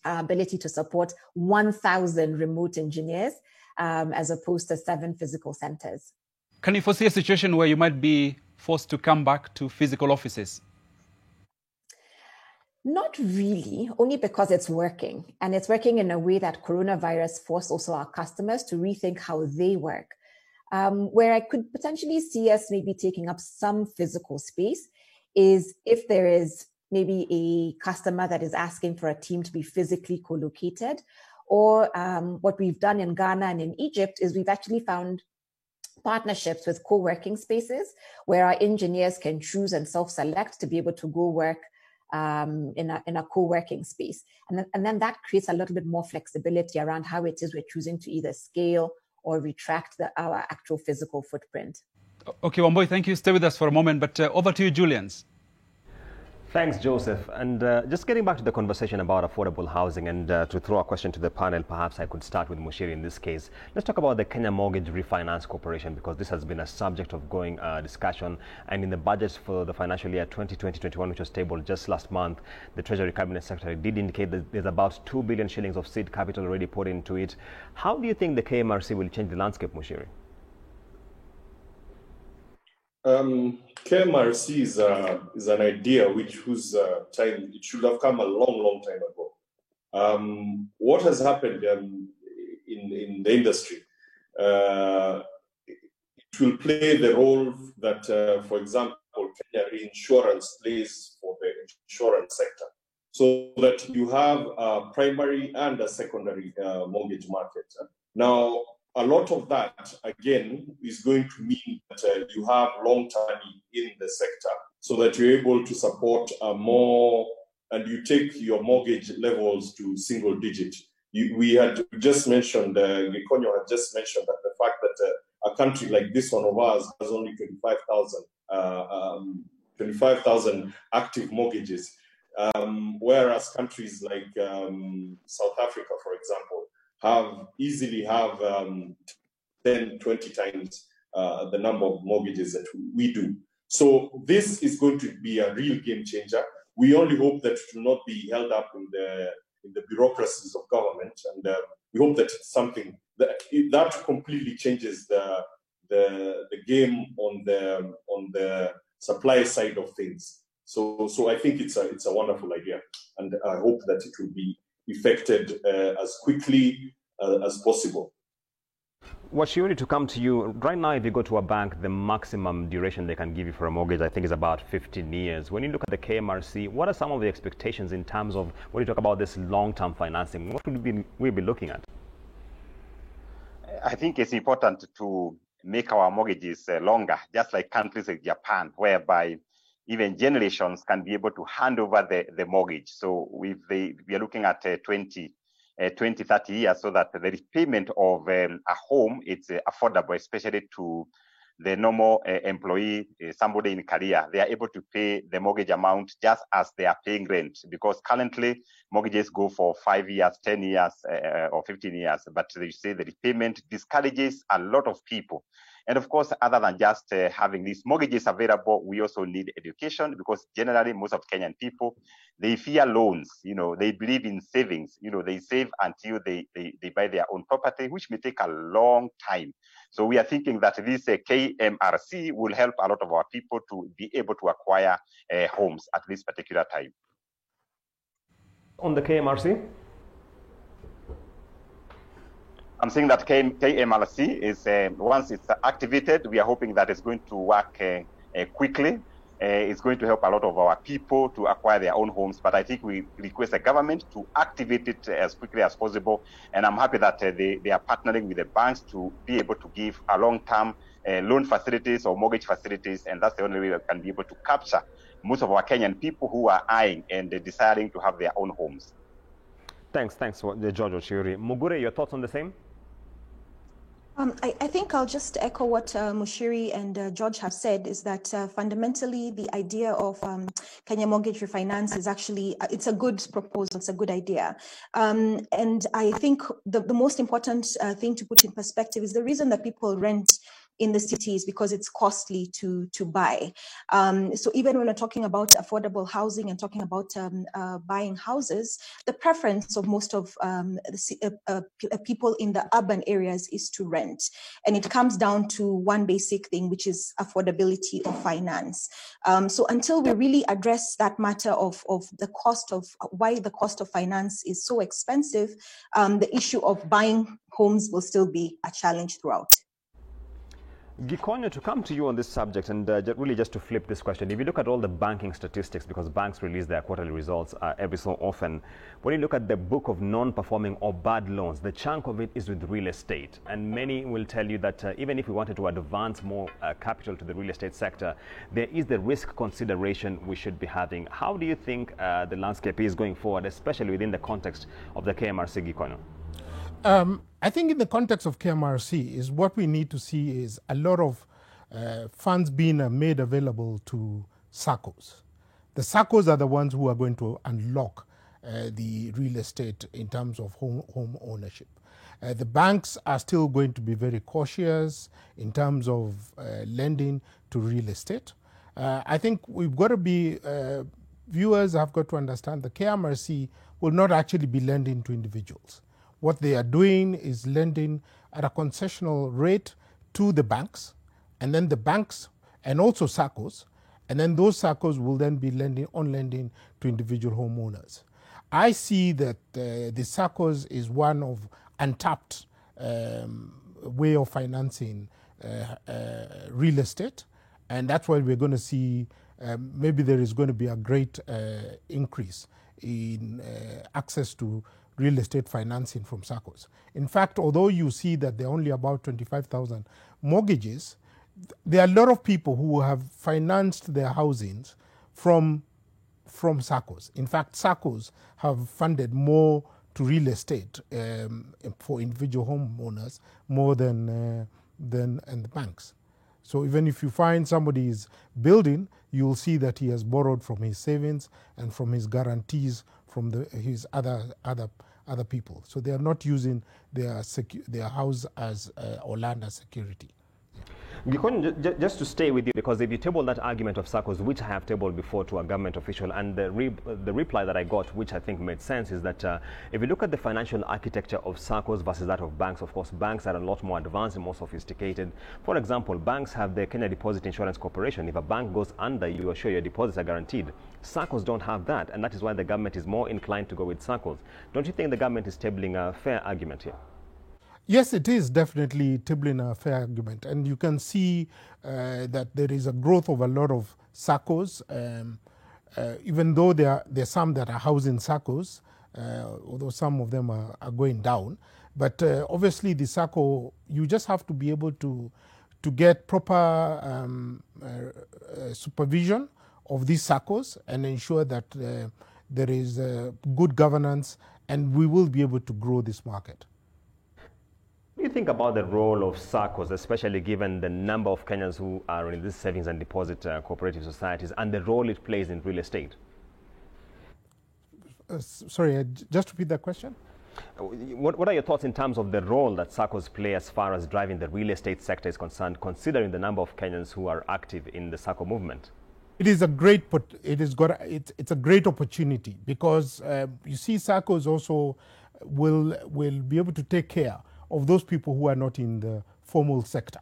ability to support 1,000 remote engineers as opposed to 7 physical centers. Can you foresee a situation where you might be forced to come back to physical offices? Not really, only because it's working. And it's working in a way that coronavirus forced also our customers to rethink how they work. Where I could potentially see us maybe taking up some physical space is if there is maybe a customer that is asking for a team to be physically co-located, Or what we've done in Ghana and in Egypt is we've actually found partnerships with co-working spaces where our engineers can choose and self-select to be able to go work in a co-working space. And then that creates a little bit more flexibility around how it is we're choosing to either scale or retract our actual physical footprint. Okay, Wambui, thank you. Stay with us for a moment, but over to you, Julians. Thanks, Joseph. And just getting back to the conversation about affordable housing, and to throw a question to the panel, perhaps I could start with Mushiri in this case. Let's talk about the Kenya Mortgage Refinance Corporation, because this has been a subject of going discussion. And in the budgets for the financial year 2020-21, which was tabled just last month, the Treasury Cabinet Secretary did indicate that there's about 2 billion shillings of seed capital already put into it. How do you think the KMRC will change the landscape, Mushiri? KMRC is an idea whose time it should have come a long time ago. What has happened in the industry? It will play the role that, for example, Kenya Reinsurance plays for the insurance sector, so that you have a primary and a secondary mortgage market. Now, a lot of that, again, is going to mean that you have long-term in the sector, so that you're able to support more, and you take your mortgage levels to single digit. We had just mentioned, Gikonyo had just mentioned that the fact that a country like this one of ours has only 25,000 active mortgages, whereas countries like South Africa, for example, easily have 10, 20 times the number of mortgages that we do. So this is going to be a real game changer. We only hope that it will not be held up in the bureaucracies of government, and we hope that it's something that completely changes the game on the supply side of things. So I think it's a wonderful idea, and I hope that it will be effected as quickly as possible. Washiri, to come to you, right now if you go to a bank, the maximum duration they can give you for a mortgage, I think, is about 15 years. When you look at the KMRC, what are some of the expectations in terms of, when you talk about this long-term financing, what would we be looking at? I think it's important to make our mortgages longer, just like countries like Japan, whereby even generations can be able to hand over the mortgage. So we are looking at 20, 30 years, so that the repayment of a home, it's affordable, especially to the normal employee, somebody in career. They are able to pay the mortgage amount just as they are paying rent, because currently mortgages go for 5 years, 10 years, or 15 years. But you say the repayment discourages a lot of people. And of course, other than just having these mortgages available, we also need education, because generally most of Kenyan people, they fear loans. They believe in savings. They save until they buy their own property, which may take a long time. So we are thinking that this KMRC will help a lot of our people to be able to acquire homes at this particular time. On the KMRC? I'm saying that KMRC is, once it's activated, we are hoping that it's going to work quickly. It's going to help a lot of our people to acquire their own homes. But I think we request the government to activate it as quickly as possible. And I'm happy that they are partnering with the banks to be able to give a long-term loan facilities or mortgage facilities. And that's the only way we can be able to capture most of our Kenyan people who are eyeing and desiring to have their own homes. Thanks, George Ochiuri. Mugure, your thoughts on the same? I think I'll just echo what Mushiri and George have said, is that fundamentally the idea of Kenya Mortgage Refinance is actually, it's a good proposal, it's a good idea. And I think the most important thing to put in perspective is the reason that people rent in the cities, because it's costly to buy. So even when we're talking about affordable housing and talking about buying houses, the preference of most of people in the urban areas is to rent. And it comes down to one basic thing, which is affordability of finance. So until we really address that matter of the cost of why the cost of finance is so expensive, the issue of buying homes will still be a challenge throughout. Gikonyo, to come to you on this subject and really just to flip this question, if you look at all the banking statistics, because banks release their quarterly results every so often, when you look at the book of non-performing or bad loans, the chunk of it is with real estate. And many will tell you that even if we wanted to advance more capital to the real estate sector, there is the risk consideration we should be having. How do you think the landscape is going forward, especially within the context of the KMRC, Gikonyo? I think in the context of KMRC is what we need to see is a lot of funds being made available to SACCOs. The SACCOs are the ones who are going to unlock the real estate in terms of home ownership. The banks are still going to be very cautious in terms of lending to real estate. I think we've got to be, viewers have got to understand the KMRC will not actually be lending to individuals. What they are doing is lending at a concessional rate to the banks, and then the banks and also SACCOs, and then those SACCOs will then be lending to individual homeowners. I see that the SACCOs is one of untapped way of financing real estate, and that's why we're going to see maybe there is going to be a great increase in access to real estate financing from SACCOs. In fact, although you see that there are only about 25,000 mortgages, there are a lot of people who have financed their housings from SACCOs. In fact, SACCOs have funded more to real estate for individual homeowners more than the banks. So even if you find somebody is building, you'll see that he has borrowed from his savings and from his guarantees from his other people. So they are not using their house as or land as security. Just to stay with you, because if you table that argument of SACCOs, which I have tabled before to a government official, and the reply that I got, which I think made sense, is that if you look at the financial architecture of SACCOs versus that of banks, of course, banks are a lot more advanced and more sophisticated. For example, banks have the Kenya Deposit Insurance Corporation. If a bank goes under, you are sure your deposits are guaranteed. SACCOs don't have that, and that is why the government is more inclined to go with SACCOs. Don't you think the government is tabling a fair argument here? Yes, it is definitely tabling a fair argument, and you can see that there is a growth of a lot of SACCOs, even though there are some that are housing SACCOs, although some of them are going down. But obviously the SACCO, you just have to be able to get proper supervision of these SACCOs and ensure that there is good governance, and we will be able to grow this market. What do you think about the role of SACCOs, especially given the number of Kenyans who are in these savings and deposit cooperative societies and the role it plays in real estate? Sorry, just repeat that question. What are your thoughts in terms of the role that SACCOs play as far as driving the real estate sector is concerned, considering the number of Kenyans who are active in the SACCO movement? It is a great, it's a great opportunity because you see SACCOs also will be able to take care of those people who are not in the formal sector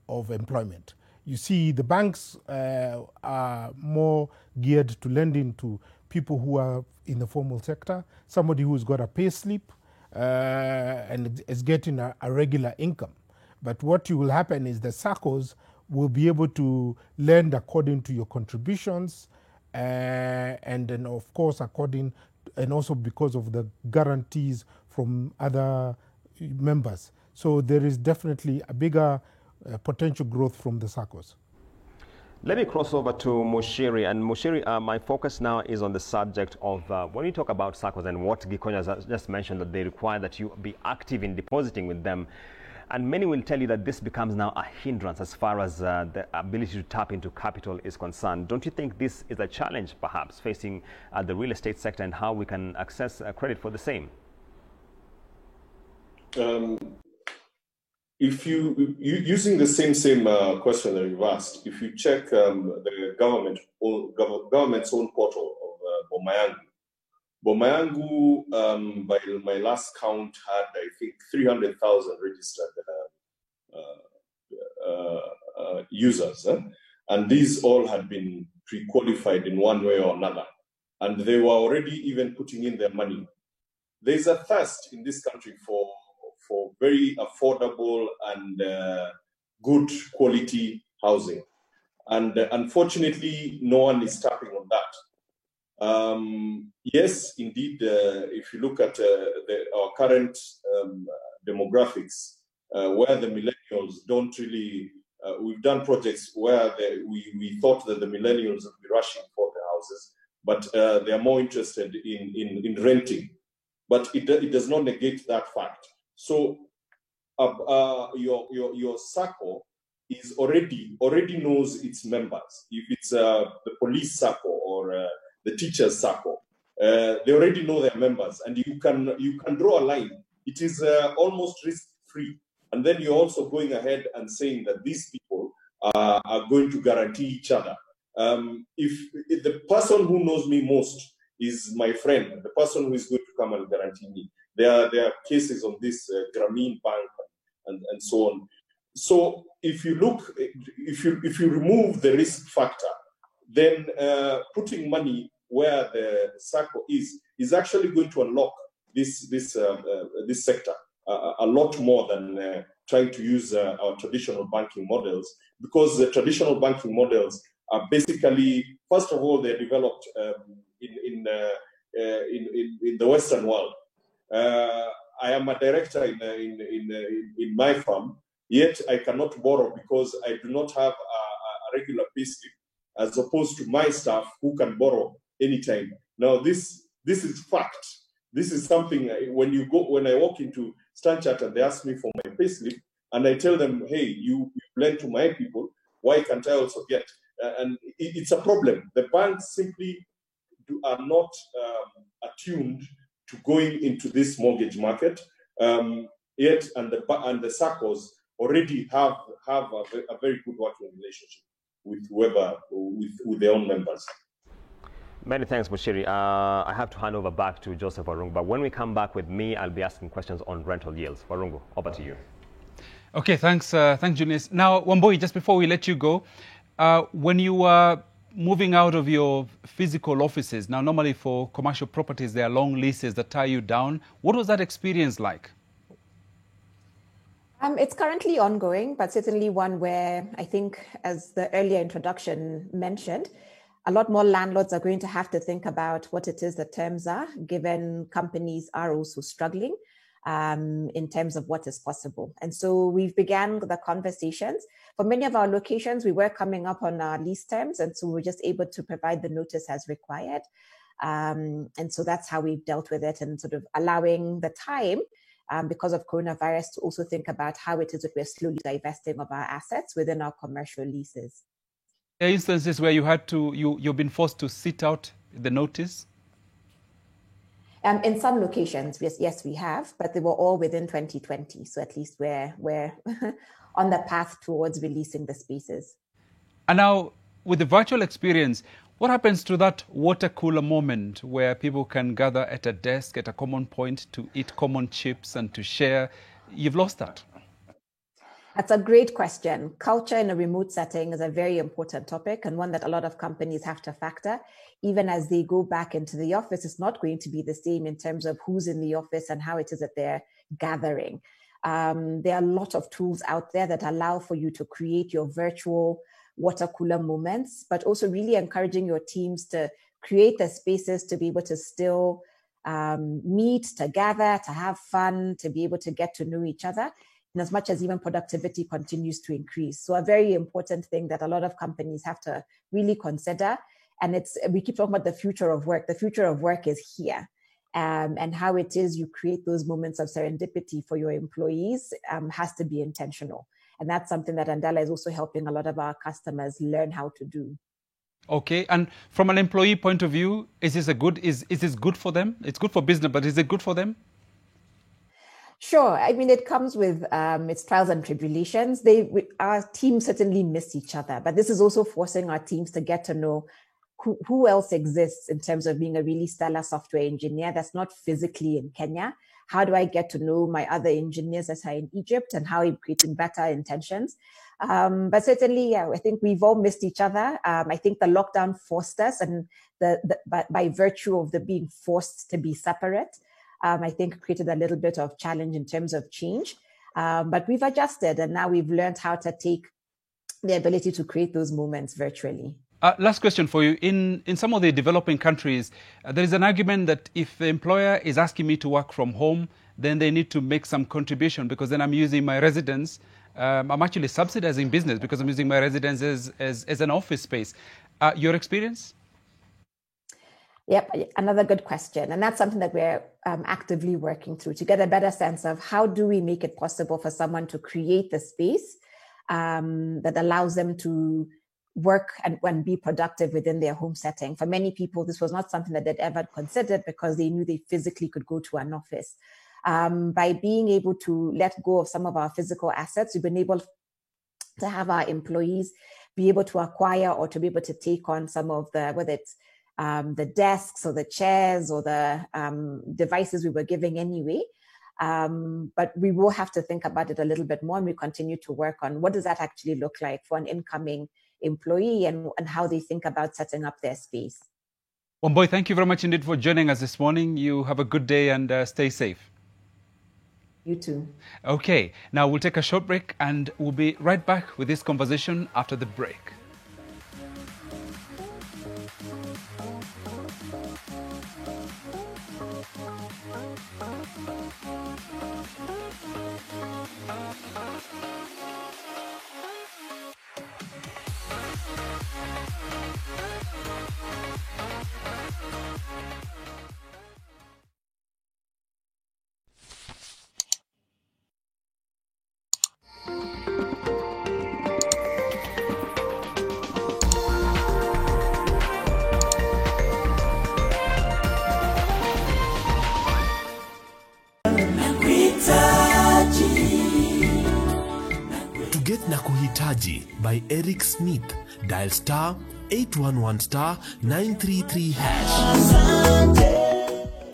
of employment. You see, the banks are more geared to lending to people who are in the formal sector, somebody who's got a pay slip and is getting a regular income. But what will happen is the SACCOs will be able to lend according to your contributions and then of course and also because of the guarantees from other members. So there is definitely a bigger potential growth from the SACCOs. Let me cross over to Mushiri. And Mushiri, my focus now is on the subject of when you talk about SACCOs and what Gikonyo has just mentioned, that they require that you be active in depositing with them. And many will tell you that this becomes now a hindrance as far as the ability to tap into capital is concerned. Don't you think this is a challenge perhaps facing the real estate sector and how we can access credit for the same? If you using the same question that you've asked, if you check the government's own portal of Bomayangu, by my last count, had I think 300,000 registered users, and these all had been pre-qualified in one way or another, and they were already even putting in their money. There's a thirst in this country for very affordable and good quality housing. And unfortunately, no one is tapping on that. Yes, indeed, if you look at our current demographics, where the millennials don't really, we've done projects where we thought that the millennials would be rushing for the houses, but they are more interested in renting. But it does not negate that fact. So your SACCO is already knows its members. If it's the police SACCO or the teachers SACCO, they already know their members, and you can draw a line. It is almost risk-free, and then you're also going ahead and saying that these people are going to guarantee each other. If the person who knows me most is my friend, the person who is going to come and guarantee me, there are cases on this Grameen Bank and so on. So if you look, if you remove the risk factor, then putting money where the SACCO is actually going to unlock this sector a lot more than trying to use our traditional banking models, because the traditional banking models are basically, first of all, they're developed in the Western world. I am a director in my firm, yet I cannot borrow because I do not have a regular payslip, as opposed to my staff who can borrow anytime. Now, this is fact. This is something when I walk into Stanchart and they ask me for my payslip, and I tell them, hey, you lend to my people, why can't I also get? And it's a problem. The banks simply are not attuned to going into this mortgage market yet, and the SACCOs already have a very good working relationship with whoever, with their own members. Many thanks, Muchiri. I have to hand over back to Joseph Warungu, but when we come back with me, I'll be asking questions on rental yields. Warungu, over to you. Okay, thanks, Julius. Now, Wambui, just before we let you go, when you are moving out of your physical offices, now normally for commercial properties, there are long leases that tie you down. What was that experience like? It's currently ongoing, but certainly one where I think, as the earlier introduction mentioned, a lot more landlords are going to have to think about what it is the terms are, given companies are also struggling in terms of what is possible. And so we've began the conversations. For many of our locations, we were coming up on our lease terms, and so we're just able to provide the notice as required. And so that's how we've dealt with it, and sort of allowing the time, because of coronavirus, to also think about how it is that we're slowly divesting of our assets within our commercial leases. There are instances where you've been forced to sit out the notice? In some locations, yes, we have, but they were all within 2020. So at least we're on the path towards releasing the spaces. And now, with the virtual experience, what happens to that water cooler moment where people can gather at a desk at a common point to eat common chips and to share? You've lost that. That's a great question. Culture in a remote setting is a very important topic, and one that a lot of companies have to factor. Even as they go back into the office, it's not going to be the same in terms of who's in the office and how it is that they're gathering. There are a lot of tools out there that allow for you to create your virtual water cooler moments, but also really encouraging your teams to create the spaces to be able to still meet, to gather, to have fun, to be able to get to know each other, and as much as even productivity continues to increase. So a very important thing that a lot of companies have to really consider. And we keep talking about the future of work. The future of work is here. And how it is you create those moments of serendipity for your employees has to be intentional. And that's something that Andala is also helping a lot of our customers learn how to do. Okay, and from an employee point of view, is this good for them? It's good for business, but is it good for them? Sure. I mean, it comes with its trials and tribulations. Our teams certainly miss each other, but this is also forcing our teams to get to know who else exists in terms of being a really stellar software engineer that's not physically in Kenya. How do I get to know my other engineers that are in Egypt, and how I'm creating better intentions? But certainly, yeah, I think we've all missed each other. I think the lockdown forced us, and by virtue of the being forced to be separate, I think created a little bit of challenge in terms of change. But we've adjusted, and now we've learned how to take the ability to create those moments virtually. Last question for you. In some of the developing countries, there is an argument that if the employer is asking me to work from home, then they need to make some contribution, because then I'm using my residence. I'm actually subsidizing business because I'm using my residence as an office space. Your experience? Yep, another good question. And that's something that we're actively working through to get a better sense of how do we make it possible for someone to create the space that allows them to work and be productive within their home setting. For many people, this was not something that they'd ever considered because they knew they physically could go to an office. By being able to let go of some of our physical assets, we've been able to have our employees be able to acquire or to be able to take on some of the, whether it's the desks or the chairs or the devices we were giving anyway. But we will have to think about it a little bit more, and we continue to work on what does that actually look like for an incoming employee and how they think about setting up their space. Wambui, thank you very much indeed for joining us this morning. You have a good day and stay safe. You too. Okay, now we'll take a short break and we'll be right back with this conversation after the break. By Eric Smith, dial star 811 star 933 hash.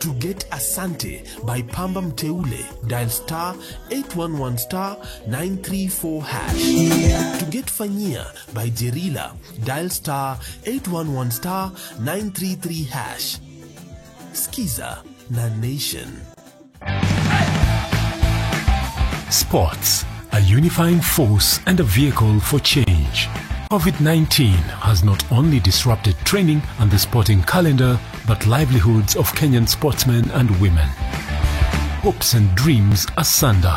To get Asante by Pamba Mteule, dial star 811 star 934 hash. To get Fanyia by Jerila, dial star 811 star 933 hash. Skiza na Nation. Sports, a unifying force and a vehicle for change. COVID-19 has not only disrupted training and the sporting calendar, but livelihoods of Kenyan sportsmen and women. Hopes and dreams asunder.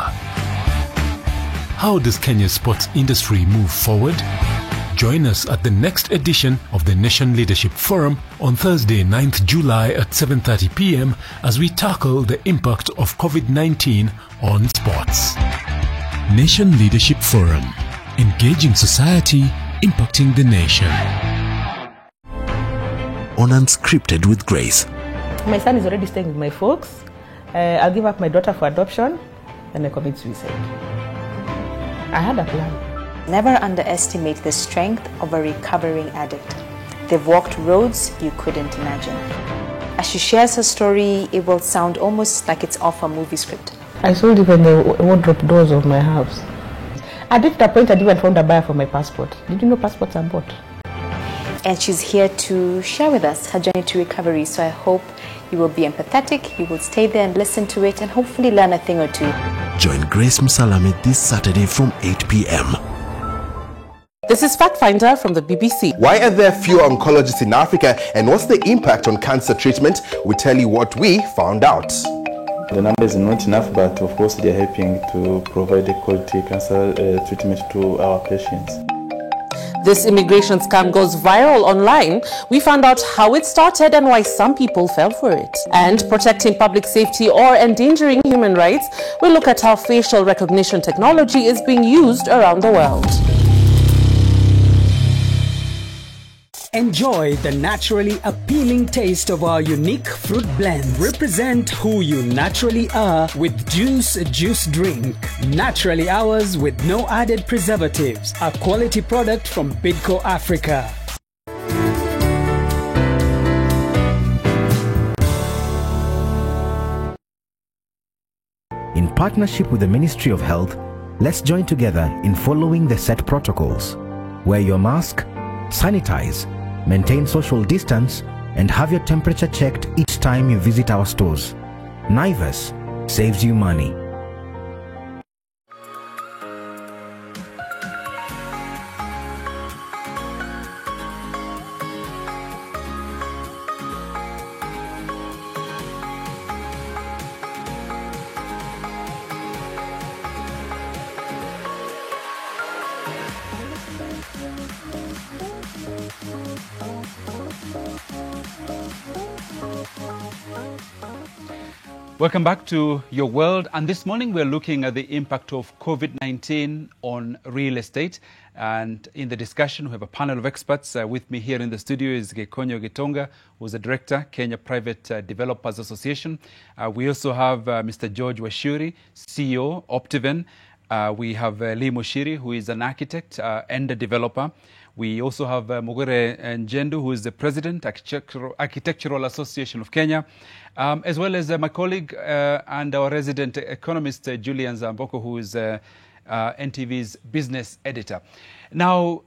How does Kenya's sports industry move forward? Join us at the next edition of the Nation Leadership Forum on Thursday, 9th July at 7:30 p.m. as we tackle the impact of COVID-19 on sports. Nation Leadership Forum. Engaging society, impacting the nation. On Unscripted with Grace. My son is already staying with my folks. I'll give up my daughter for adoption and I commit suicide. I had a plan. Never underestimate the strength of a recovering addict. They've walked roads you couldn't imagine. As she shares her story, it will sound almost like it's off a movie script. I sold even the wardrobe doors of my house. At that point, I even found a buyer for my passport. Did you know passports are bought? And she's here to share with us her journey to recovery. So I hope you will be empathetic, you will stay there and listen to it and hopefully learn a thing or two. Join Grace Msalame this Saturday from 8 p.m. This is Fact Finder from the BBC. Why are there fewer oncologists in Africa and what's the impact on cancer treatment? We tell you what we found out. The numbers are not enough, but of course they are helping to provide a quality cancer treatment to our patients. This immigration scam goes viral online. We found out how it started and why some people fell for it. And protecting public safety or endangering human rights, we look at how facial recognition technology is being used around the world. Enjoy the naturally appealing taste of our unique fruit blends. Represent who you naturally are with Juice Drink. Naturally ours with no added preservatives. A quality product from Bidco Africa. In partnership with the Ministry of Health, let's join together in following the set protocols. Wear your mask, sanitize, maintain social distance, and have your temperature checked each time you visit our stores. Naivas saves you money. Welcome back to Your World, and this morning we're looking at the impact of COVID-19 on real estate. And in the discussion, we have a panel of experts. With me here in the studio is Gekonyo Gitonga, who's the director, Kenya Private Developers Association. We also have Mr. George Washuri, CEO, Optiven. We have Lee Mushiri, who is an architect and a developer. We also have Mugure Njendu, who is the president, Architectural Association of Kenya, as well as my colleague and our resident economist, Julian Zamboko, who is NTV's business editor. Now,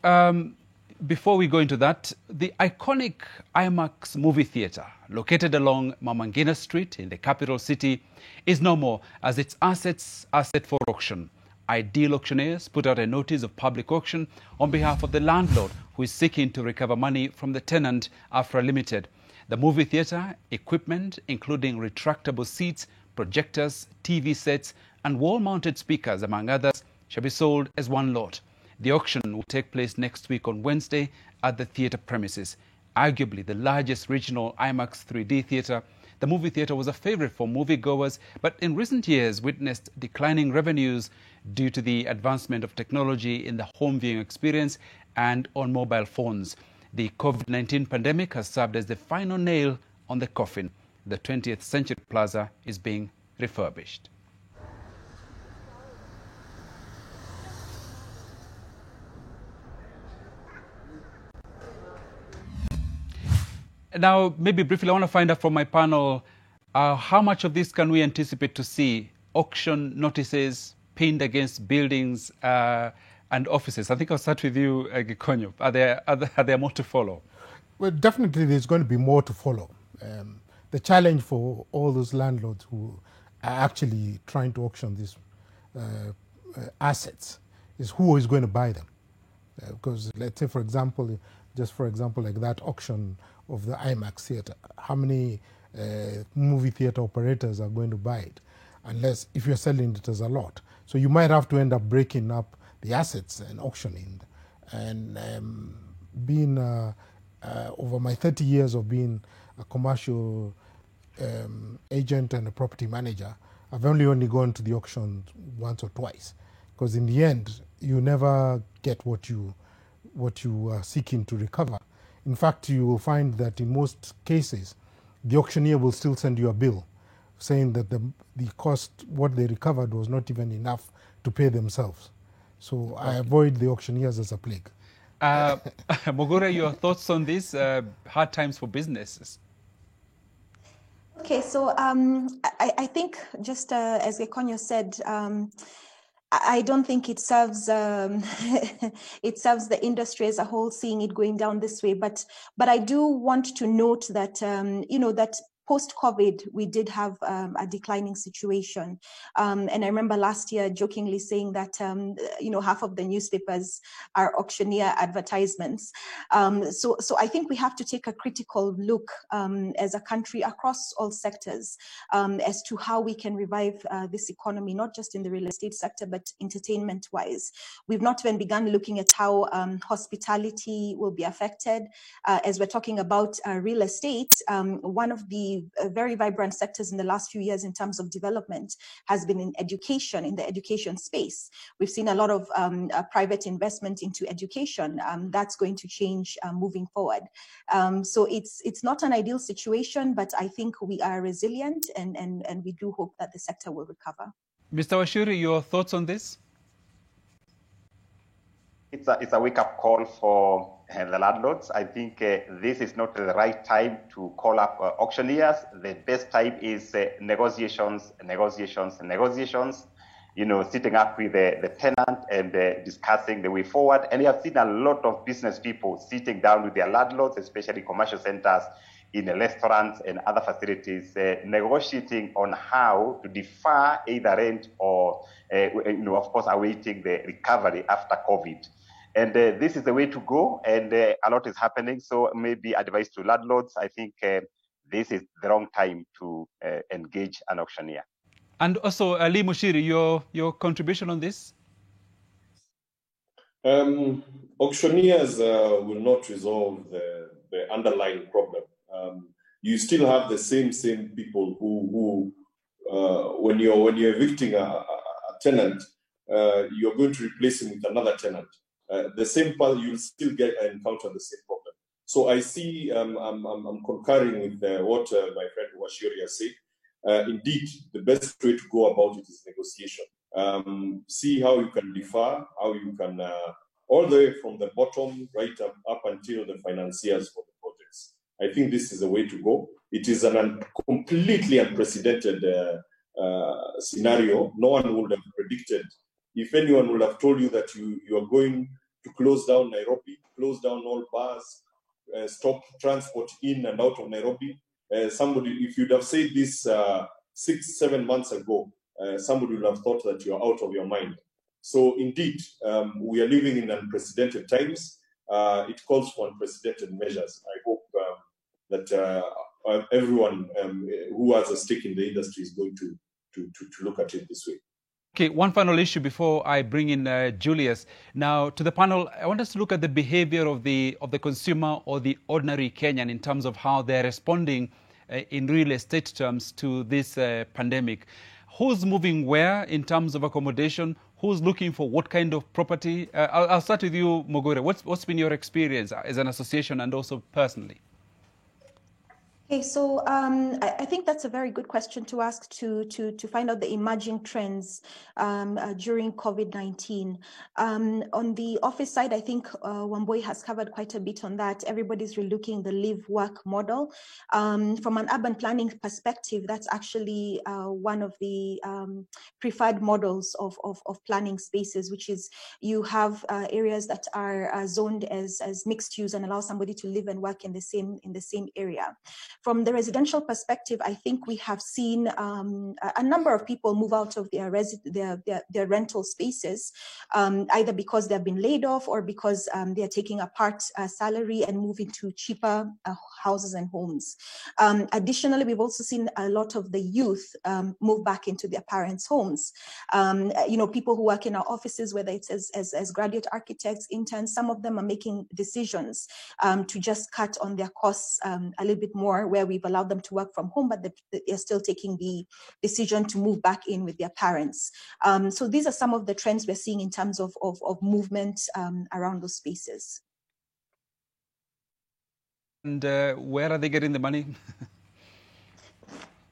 before we go into that, the iconic IMAX movie theatre, located along Mama Ngina Street in the capital city, is no more, as its assets are set for auction. Ideal auctioneers put out a notice of public auction on behalf of the landlord, who is seeking to recover money from the tenant, Afra Limited. The movie theatre equipment, including retractable seats, projectors, TV sets, and wall-mounted speakers, among others, shall be sold as one lot. The auction will take place next week on Wednesday at the theatre premises. Arguably the largest regional IMAX 3D theatre, the movie theatre was a favourite for moviegoers, but in recent years witnessed declining revenues due to the advancement of technology in the home viewing experience and on mobile phones. The COVID-19 pandemic has served as the final nail on the coffin. The 20th Century Plaza is being refurbished. Now, maybe briefly, I want to find out from my panel, how much of this can we anticipate to see? Auction notices pinned against buildings and offices. I think I'll start with you, Gekonyo. Are there more to follow? Well, definitely there's going to be more to follow. The challenge for all those landlords who are actually trying to auction these assets is who is going to buy them. Because let's say, for example, like that auction of the IMAX theatre, how many movie theatre operators are going to buy it? Unless if you're selling it as a lot. So you might have to end up breaking up the assets and auctioning. And being over my 30 years of being a commercial agent and a property manager, I've only gone to the auction once or twice. Because in the end, you never get what you are seeking to recover. In fact, you will find that in most cases, the auctioneer will still send you a bill saying that the cost, what they recovered, was not even enough to pay themselves. So I avoid the auctioneers as a plague. Mogure, your thoughts on this? Hard times for businesses. Okay, so I think just as Gekonyo said, I don't think it serves it serves the industry as a whole, seeing it going down this way. But I do want to note that that post-COVID, we did have a declining situation. And I remember last year jokingly saying that, half of the newspapers are auctioneer advertisements. So I think we have to take a critical look as a country across all sectors as to how we can revive this economy, not just in the real estate sector, but entertainment-wise. We've not even begun looking at how hospitality will be affected. As we're talking about real estate, one of the very vibrant sectors in the last few years in terms of development has been in education, in the education space. We've seen a lot of private investment into education. That's going to change moving forward. So it's not an ideal situation, but I think we are resilient and we do hope that the sector will recover. Mr. Washuri, your thoughts on this? It's a wake-up call for the landlords. I think this is not the right time to call up auctioneers. The best time is negotiations. Sitting up with the tenant and discussing the way forward. And you have seen a lot of business people sitting down with their landlords, especially commercial centers, in the restaurants and other facilities, negotiating on how to defer either rent or, of course, awaiting the recovery after COVID. And this is the way to go, and a lot is happening. So maybe advice to landlords, I think this is the wrong time to engage an auctioneer. And also, Lee Mushiri, your contribution on this? Auctioneers will not resolve the underlying problem. You still have the same people who when you're evicting a tenant, you're going to replace him with another tenant. The same part, you'll still encounter the same problem. So I see, I'm concurring with what my friend Washiri has said. Indeed, the best way to go about it is negotiation. See how you can defer, how you can, all the way from the bottom right up until the financiers for the projects. I think this is the way to go. It is a completely unprecedented scenario. No one would have predicted. If anyone would have told you that you are going to close down Nairobi, close down all bars, stop transport in and out of Nairobi, somebody, if you'd have said this 6-7 months ago, somebody would have thought that you're out of your mind. So indeed, we are living in unprecedented times. It calls for unprecedented measures. I hope that everyone who has a stake in the industry is going to look at it this way. Okay, one final issue before I bring in Julius. Now, to the panel, I want us to look at the behavior of the consumer or the ordinary Kenyan in terms of how they're responding in real estate terms to this pandemic. Who's moving where in terms of accommodation? Who's looking for what kind of property? I'll start with you, Mogore. What's been your experience as an association and also personally? Okay, so I think that's a very good question to ask to find out the emerging trends during COVID-19. On the office side, I think Wambui has covered quite a bit on that. Everybody's relooking the live-work model. From an urban planning perspective, that's actually one of the preferred models of planning spaces, which is you have areas that are zoned as mixed use and allow somebody to live and work in the same area. From the residential perspective, I think we have seen a number of people move out of their rental spaces, either because they've been laid off or because they're taking a part salary and moving to cheaper houses and homes. Additionally, we've also seen a lot of the youth move back into their parents' homes. People who work in our offices, whether it's as graduate architects, interns, some of them are making decisions to just cut on their costs a little bit more, where we've allowed them to work from home, but they're still taking the decision to move back in with their parents. So these are some of the trends we're seeing in terms of movement around those spaces. And where are they getting the money?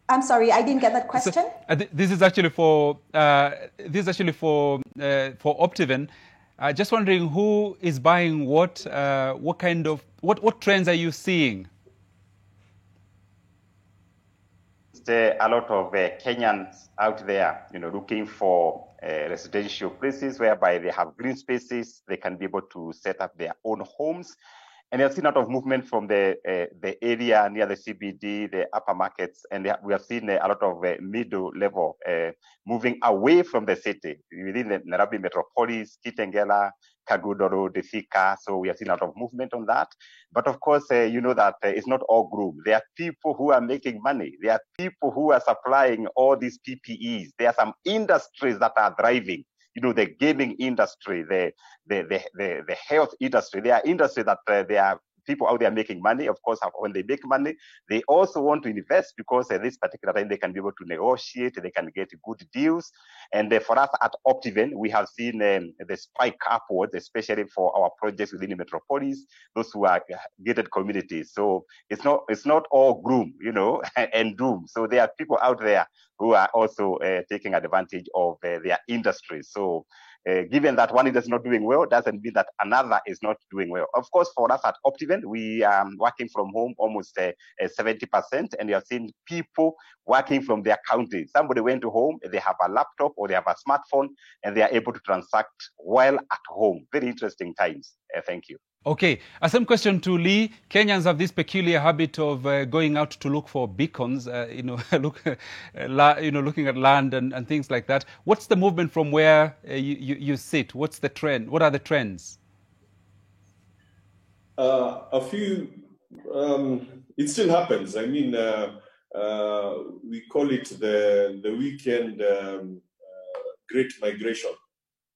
I'm sorry, I didn't get that question. So, this is actually for Optiven. Just wondering who is buying what kind of what trends are you seeing? A lot of Kenyans out there, looking for residential places whereby they have green spaces, they can be able to set up their own homes. And I've seen a lot of movement from the area near the CBD, the upper markets, and we have seen a lot of middle level moving away from the city within the Nairobi metropolis, Kitengela, Kagudoro, Thika. So we have seen a lot of movement on that. But of course, you know that it's not all gloom. There are people who are making money. There are people who are supplying all these PPEs. There are some industries that are thriving. The gaming industry, the health industry. There are industries that there are people out there making money. Of course, when they make money, they also want to invest because at this particular time they can be able to negotiate, they can get good deals. And for us at Optiven, we have seen the spike upwards, especially for our projects within the metropolis, those who are gated communities. So it's not all gloom, and doom. So there are people out there who are also taking advantage of their industries. So given that one is not doing well, doesn't mean that another is not doing well. Of course, for us at Optiven, we are working from home almost 70%, and we have seen people working from their county. Somebody went to home, they have a laptop or they have a smartphone, and they are able to transact while at home. Very interesting times. Thank you. Okay, same question to Lee. Kenyans have this peculiar habit of going out to look for beacons, looking at land and things like that. What's the movement from where you sit? What's the trend? What are the trends? A few. It still happens. I mean, we call it the weekend great migration.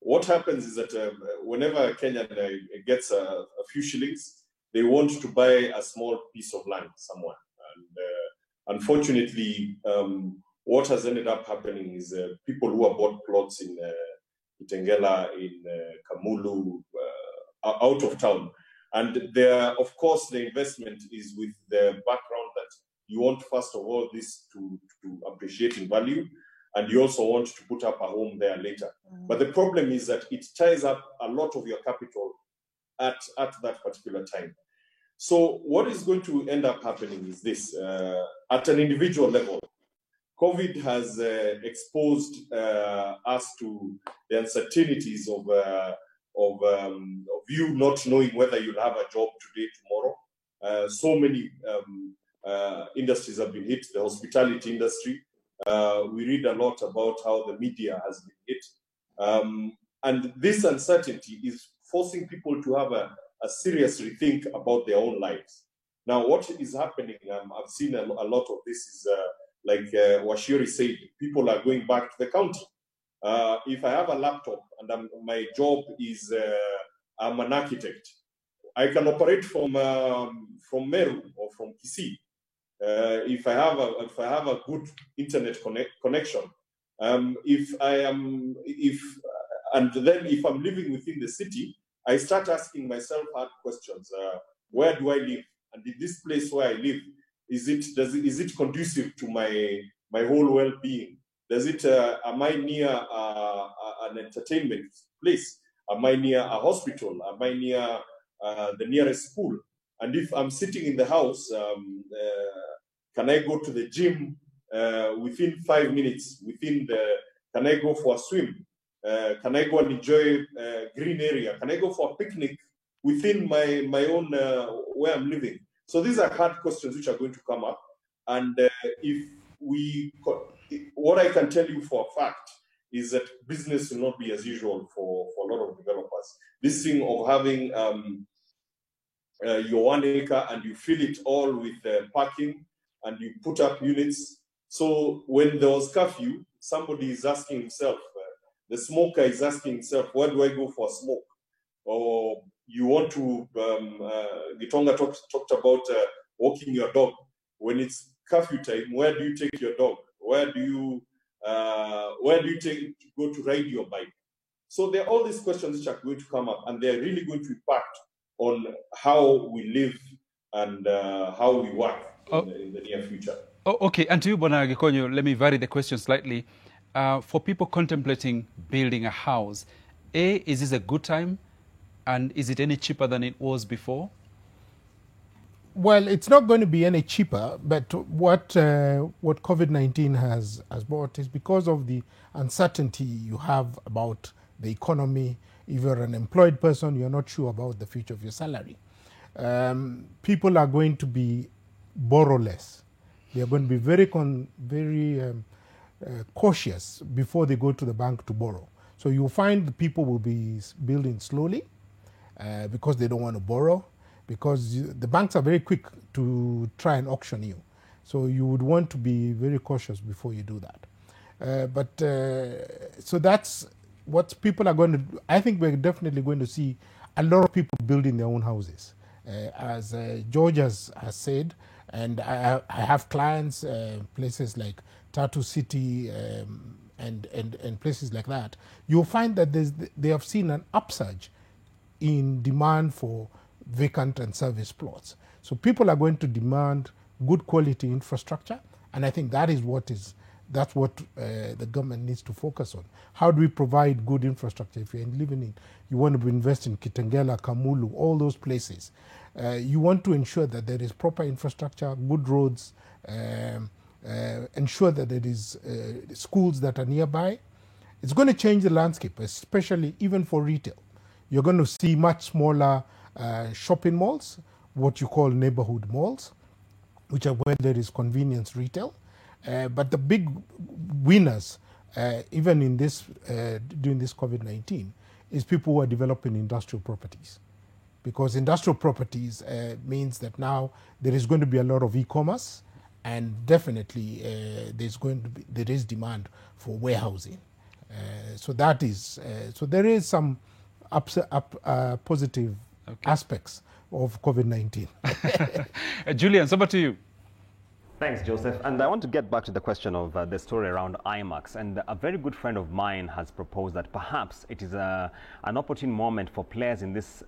What happens is that whenever a Kenyan gets a few shillings, they want to buy a small piece of land somewhere. And unfortunately, what has ended up happening is people who have bought plots in Kitengela, in Kamulu, out of town. And there, of course, the investment is with the background that you want, first of all, this to appreciate in value, and you also want to put up a home there later. But the problem is that it ties up a lot of your capital at that particular time. So what is going to end up happening is this, at an individual level, COVID has exposed us to the uncertainties of you not knowing whether you'll have a job today, tomorrow. So many industries have been hit, the hospitality industry. We read a lot about how the media has been hit. And this uncertainty is forcing people to have a serious rethink about their own lives. Now, what is happening, I've seen a lot of this is, like Washiri said, people are going back to the county. If I have a laptop and my job is, I'm an architect, I can operate from Meru or from Kisii. If I have a good internet connection, if I'm living within the city, I start asking myself hard questions. Where do I live? And in this place where I live, is it conducive to my whole well-being? Am I near an entertainment place? Am I near a hospital? Am I near the nearest school? And if I'm sitting in the house, can I go to the gym within 5 minutes? Can I go for a swim? Can I go and enjoy a green area? Can I go for a picnic within my own where I'm living? So these are hard questions which are going to come up. And what I can tell you for a fact is that business will not be as usual for a lot of developers. This thing of having your 1 acre and you fill it all with parking and you put up units. So when there was curfew, somebody is asking himself, the smoker is asking himself, where do I go for a smoke? Or you want to, Gitonga talked about walking your dog. When it's curfew time, where do you take your dog? Where do you go to ride your bike? So there are all these questions which are going to come up, and they're really going to impact on how we live and how we work in the near future. Okay, and to you, Bwana Gikonyo, let me vary the question slightly. For people contemplating building a house, is this a good time? And is it any cheaper than it was before? Well, it's not going to be any cheaper, but what COVID-19 has brought is because of the uncertainty you have about the economy. If you're an employed person, you're not sure about the future of your salary. People are going to be borrow less. They are going to be very cautious before they go to the bank to borrow. So you'll find the people will be building slowly because they don't want to borrow, because the banks are very quick to try and auction you. So you would want to be very cautious before you do that. So that's what people are going to do. I think we're definitely going to see a lot of people building their own houses. As George has said, and I have clients, places like Tatu City and places like that, you'll find that they have seen an upsurge in demand for vacant and service plots. So people are going to demand good quality infrastructure, and I think that's what the government needs to focus on. How do we provide good infrastructure? If you're you want to invest in Kitengela, Kamulu, all those places, you want to ensure that there is proper infrastructure, good roads, ensure that there is schools that are nearby. It's going to change the landscape, especially even for retail. You're going to see much smaller shopping malls, what you call neighborhood malls, which are where there is convenience retail. But the big winners, even in this during this COVID-19, is people who are developing industrial properties. Because industrial properties means that now there is going to be a lot of e-commerce, and definitely there is demand for warehousing. So there is some positive aspects of COVID-19. Julian, over to you. Thanks, Joseph. And I want to get back to the question of the story around IMAX. And a very good friend of mine has proposed that perhaps it is an opportune moment for players in this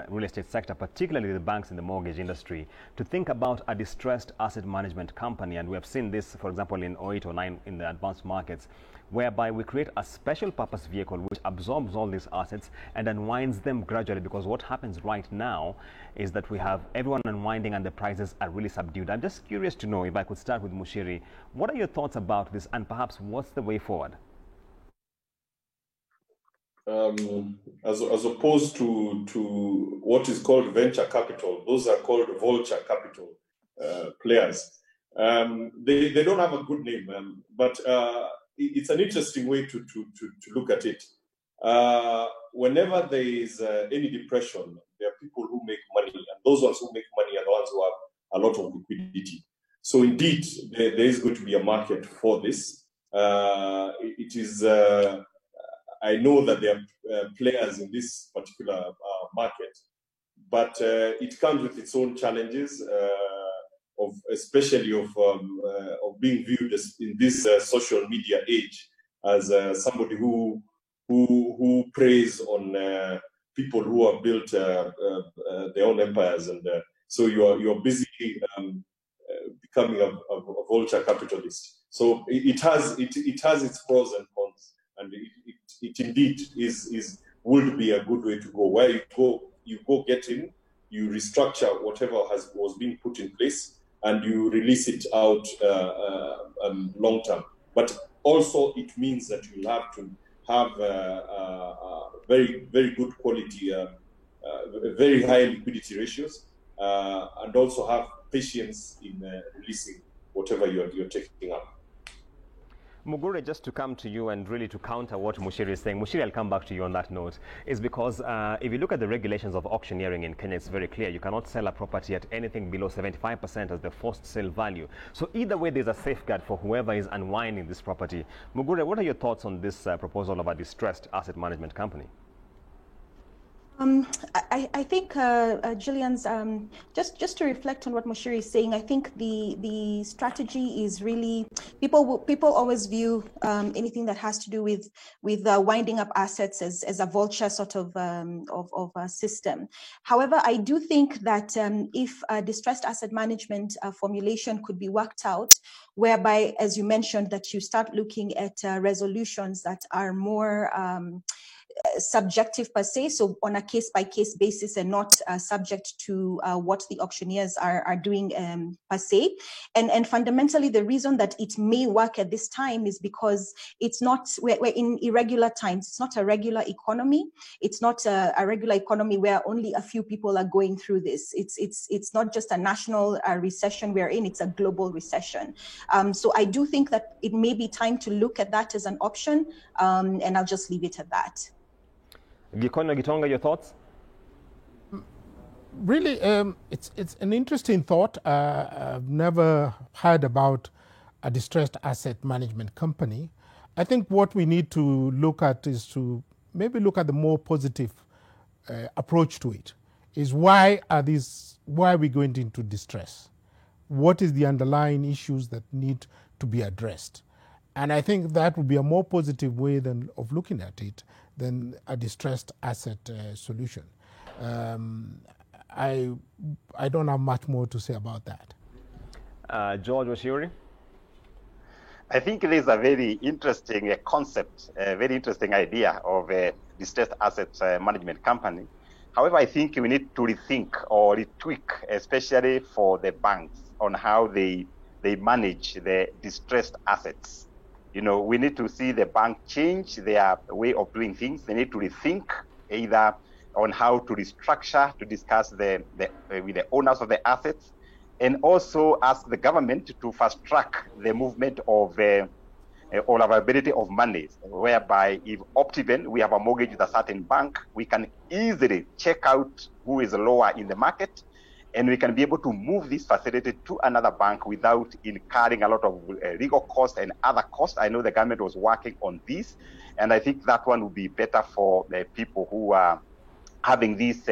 real estate sector, particularly the banks in the mortgage industry, to think about a distressed asset management company. And we have seen this, for example, in 08 or 09 in the advanced markets, whereby we create a special purpose vehicle which absorbs all these assets and unwinds them gradually, because what happens right now is that we have everyone unwinding and the prices are really subdued. I'm just curious to know, if I could start with Mushiri, what are your thoughts about this, and perhaps what's the way forward? As opposed to what is called venture capital, those are called vulture capital players. They don't have a good name, but it's an interesting way to look at it. Whenever there is any depression, there are people who make money, and those ones who make money are the ones who have a lot of liquidity. So indeed, there is going to be a market for this. It is. I know that there are players in this particular market, but it comes with its own challenges. Especially of being viewed as in this social media age as somebody who preys on people who have built their own empires, and so you're busy becoming a vulture capitalist. So it has its pros and cons, and it indeed would be a good way to go. Where you go get in, you restructure whatever was being put in place, and you release it out long term. But also it means that you have to have very, very good quality, very high liquidity ratios, and also have patience in releasing whatever you're taking up. Mugure, just to come to you and really to counter what Mushiri is saying, Mushiri, I'll come back to you on that note, is because if you look at the regulations of auctioneering in Kenya, it's very clear. You cannot sell a property at anything below 75% as the forced sale value. So either way, there's a safeguard for whoever is unwinding this property. Mugure, what are your thoughts on this proposal of a distressed asset management company? I think, Gillian's, just to reflect on what Mushiri is saying, I think the strategy is really, people always view anything that has to do with winding up assets as a vulture sort of a system. However, I do think that if a distressed asset management formulation could be worked out, whereby, as you mentioned, that you start looking at resolutions that are more subjective per se, so on a case-by-case basis and not subject to what the auctioneers are doing per se. And fundamentally, the reason that it may work at this time is because it's not, we're in irregular times. It's not a regular economy. It's not a regular economy where only a few people are going through this. It's not just a national recession we're in, it's a global recession. So I do think that it may be time to look at that as an option, and I'll just leave it at that. Gitonga, your thoughts? Really, it's an interesting thought. I've never heard about a distressed asset management company. I think what we need to look at is to maybe look at the more positive approach to it. Is why are we going into distress? What is the underlying issues that need to be addressed? And I think that would be a more positive way of looking at it than a distressed asset solution. I don't have much more to say about that. George Washiri? I think there's a very interesting concept, a very interesting idea of a distressed asset management company. However, I think we need to rethink or retweak, especially for the banks, on how they manage the distressed assets. You know, we need to see the bank change their way of doing things. They need to rethink either on how to restructure, to discuss with the owners of the assets, and also ask the government to fast track the movement of or availability of money, whereby if Optiven, we have a mortgage with a certain bank, we can easily check out who is lower in the market, and we can be able to move this facility to another bank without incurring a lot of legal costs and other costs. I know the government was working on this, and I think that one would be better for the people who are having these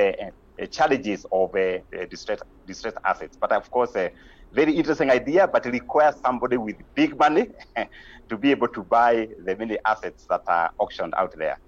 challenges of distressed assets. But of course, very interesting idea, but it requires somebody with big money to be able to buy the many assets that are auctioned out there.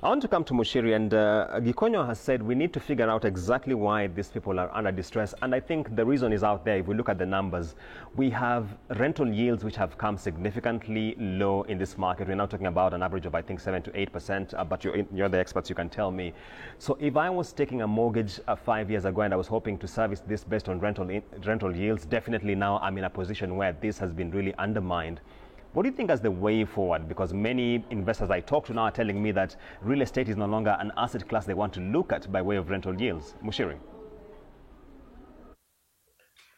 I want to come to Mushiri, and Gikonyo has said we need to figure out exactly why these people are under distress, and I think the reason is out there. If we look at the numbers, we have rental yields which have come significantly low in this market. We're now talking about an average of, I think, 7 to 8%, but you're the experts, you can tell me. So if I was taking a mortgage 5 years ago and I was hoping to service this based on rental yields, definitely now I'm in a position where this has been really undermined. What do you think is the way forward? Because many investors I talk to now are telling me that real estate is no longer an asset class they want to look at by way of rental yields. Mushiri?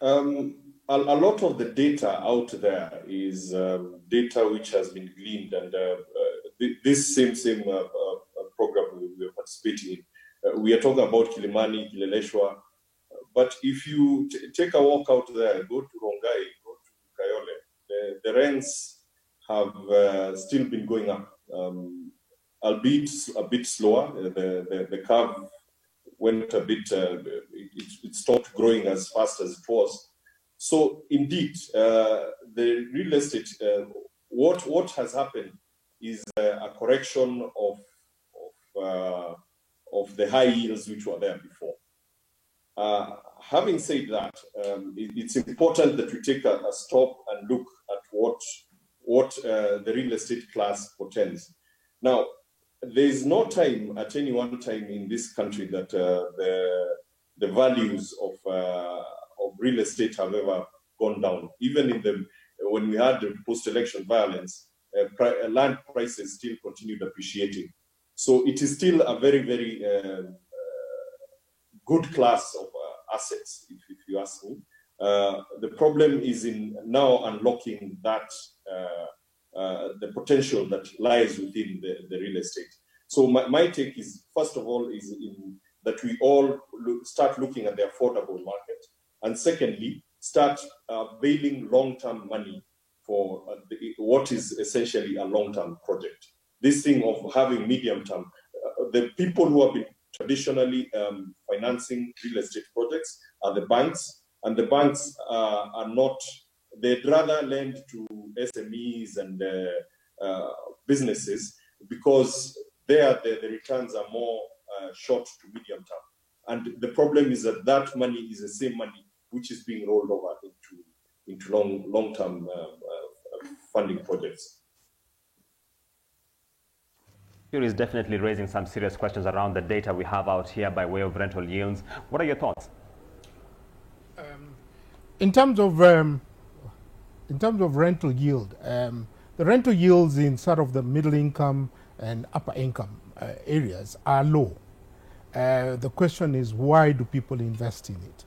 A lot of the data out there is data which has been gleaned, and this same program we are participating in. We are talking about Kilimani, Kileleshwa, but if you take a walk out there, go to Rongai, go to Kayole, the rents have still been going up, albeit a bit slower. The curve went a bit, it stopped growing as fast as it was. So indeed, the real estate, what has happened is a correction of the high yields which were there before. Having said that, it's important that we take a stop and look at what the real estate class portends. Now, there is no time at any one time in this country that the values of real estate have ever gone down. Even when we had the post-election violence, land prices still continued appreciating. So it is still a very, very good class of assets, if you ask me. The problem is in now unlocking that the potential that lies within the real estate. So my take is, first of all, is that we all start looking at the affordable market, and secondly, start bailing long-term money for what is essentially a long-term project. This thing of having medium-term, the people who have been traditionally financing real estate projects are the banks. And the banks are not, they'd rather lend to SMEs and businesses because there the returns are more short to medium term. And the problem is that money is the same money which is being rolled over into long-term funding projects. Here is definitely raising some serious questions around the data we have out here by way of rental yields. What are your thoughts? In terms of rental yield, the rental yields in sort of the middle income and upper income areas are low. The question is, why do people invest in it?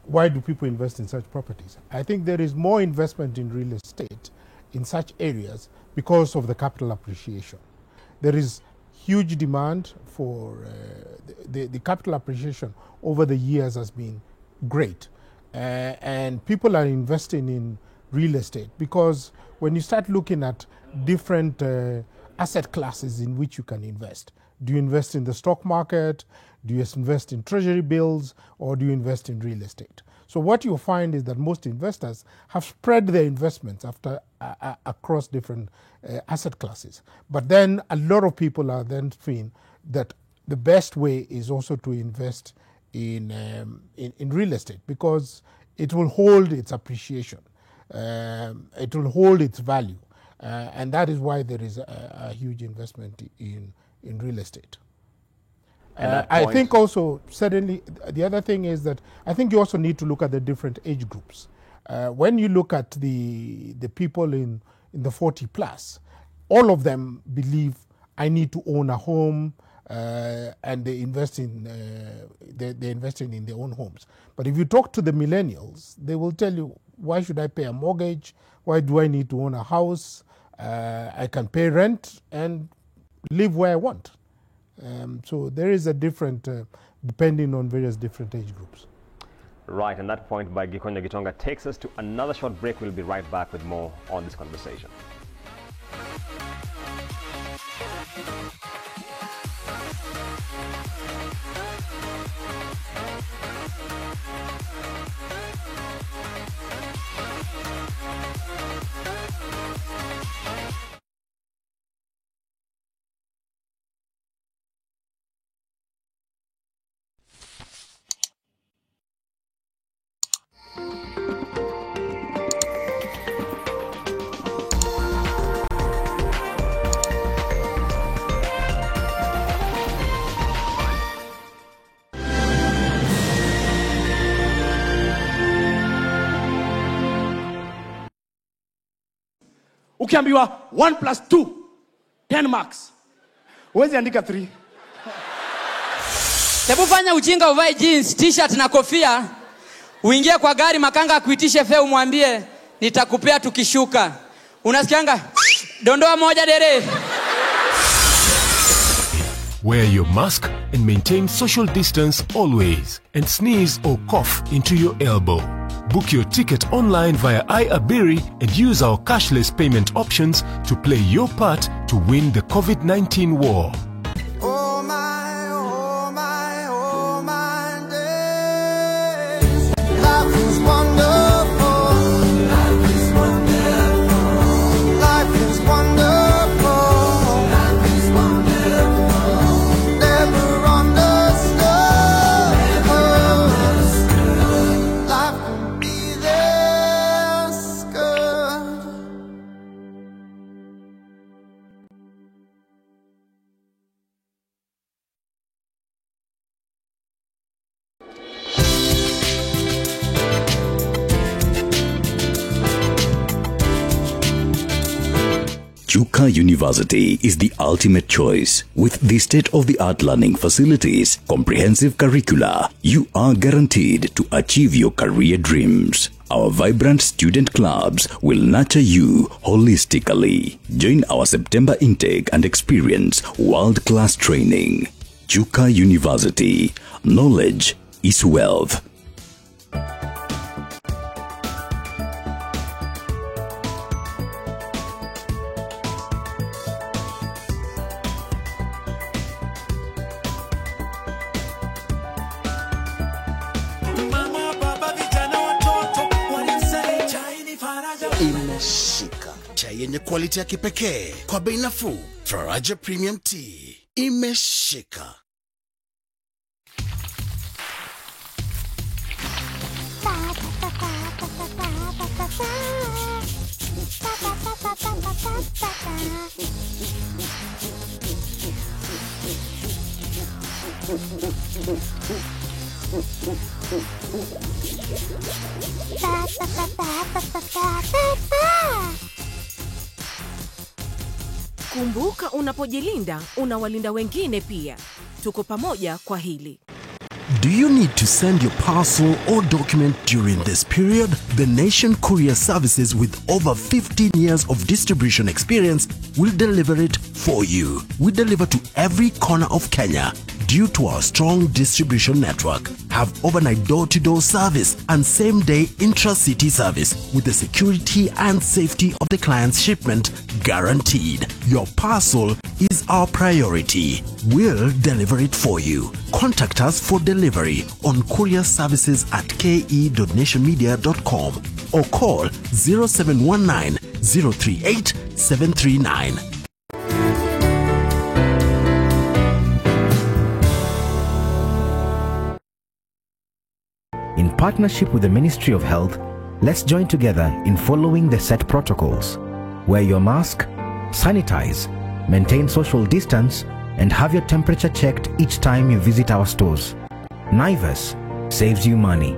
Why do people invest in such properties? I think there is more investment in real estate in such areas because of the capital appreciation. There is huge demand for the capital appreciation over the years has been great. And people are investing in real estate because when you start looking at different asset classes in which you can invest, do you invest in the stock market, do you invest in treasury bills, or do you invest in real estate? So what you'll find is that most investors have spread their investments across different asset classes. But then a lot of people are then feeling that the best way is also to invest in real estate because it will hold its appreciation, it will hold its value, and that is why there is a huge investment in real estate. I think also, certainly, the other thing is that I think you also need to look at the different age groups. When you look at the people in the 40 plus, all of them believe I need to own a home, and they invest in they're investing in their own homes. But if you talk to the millennials, they will tell you, why should I pay a mortgage? Why do I need to own a house? I can pay rent and live where I want. So there is a different, depending on various different age groups. Right, and that point by Gikonyo Gitonga takes us to another short break. We'll be right back with more on this conversation. Ukiambiwa 1 plus 2, 10 marks. Huwezi andika 3. Hebu fanya ujinga, uvae jeans, t-shirt na kofia. Uingie kwa gari, makanga akuitishe fare, umwambie nitakupea tukishuka. Unasikianga? Dondoa moja dere. Wear your mask and maintain social distance always, and sneeze or cough into your elbow. Book your ticket online via iAbiri and use our cashless payment options to play your part to win the COVID-19 war. Chuka University is the ultimate choice. With the state-of-the-art learning facilities, comprehensive curricula, you are guaranteed to achieve your career dreams. Our vibrant student clubs will nurture you holistically. Join our September intake and experience world-class training. Chuka University. Knowledge is wealth. Imeshika. Chai yenye quality ya kipekee kwa bei nafuu. Faraja Premium Tea. Imeshika. Kumbuka, unapojilinda unawalinda wengine pia. Tuko pamoja kwa hili. Do you need to send your parcel or document during this period? The Nation Courier Services, with over 15 years of distribution experience, will deliver it for you. We deliver to every corner of Kenya. Due to our strong distribution network, have overnight door-to-door service and same-day intra-city service with the security and safety of the client's shipment guaranteed. Your parcel is our priority. We'll deliver it for you. Contact us for delivery on courierservices@ke.nationmedia.com or call 0719 038 739. In partnership with the Ministry of Health, let's join together in following the set protocols. Wear your mask, sanitize, maintain social distance, and have your temperature checked each time you visit our stores. Naivas saves you money.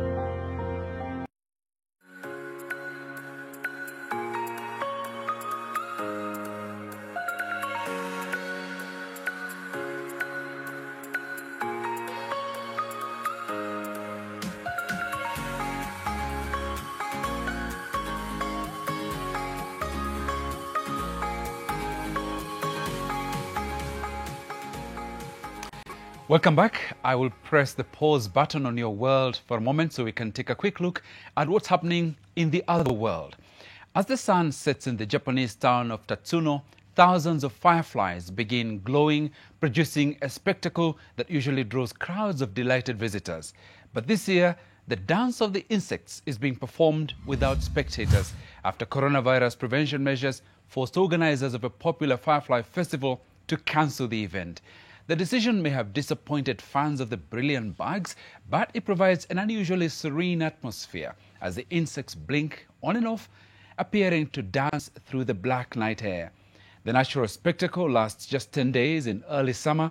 Welcome back. I will press the pause button on your world for a moment so we can take a quick look at what's happening in the other world. As the sun sets in the Japanese town of Tatsuno, thousands of fireflies begin glowing, producing a spectacle that usually draws crowds of delighted visitors. But this year, the dance of the insects is being performed without spectators after coronavirus prevention measures forced organizers of a popular firefly festival to cancel the event. The decision may have disappointed fans of the brilliant bugs, but it provides an unusually serene atmosphere as the insects blink on and off, appearing to dance through the black night air. The natural spectacle lasts just 10 days in early summer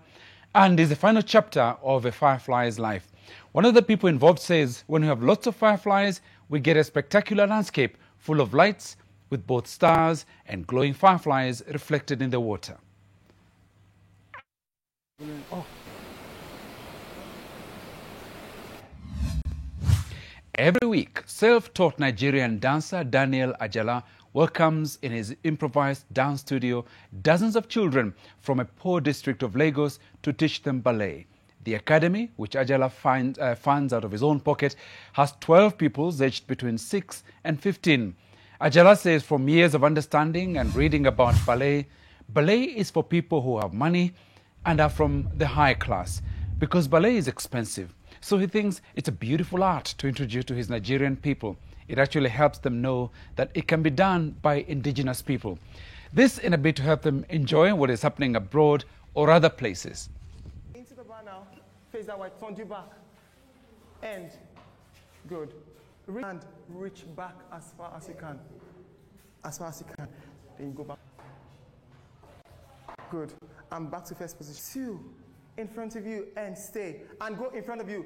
and is the final chapter of a firefly's life. One of the people involved says, when we have lots of fireflies, we get a spectacular landscape full of lights, with both stars and glowing fireflies reflected in the water. Every week, self-taught Nigerian dancer Daniel Ajala welcomes in his improvised dance studio dozens of children from a poor district of Lagos to teach them ballet. The academy, which Ajala funds out of his own pocket, has 12 pupils aged between 6 and 15. Ajala says from years of understanding and reading about ballet, ballet is for people who have money and are from the high class, because ballet is expensive. So he thinks it's a beautiful art to introduce to his Nigerian people. It actually helps them know that it can be done by indigenous people. This in a bit to help them enjoy what is happening abroad or other places. Into the bar now, face that way, turn you back. End. Good. And reach back as far as you can. As far as you can. Then you go back. Good. And back to first position. 2. In front of you and stay. And go in front of you.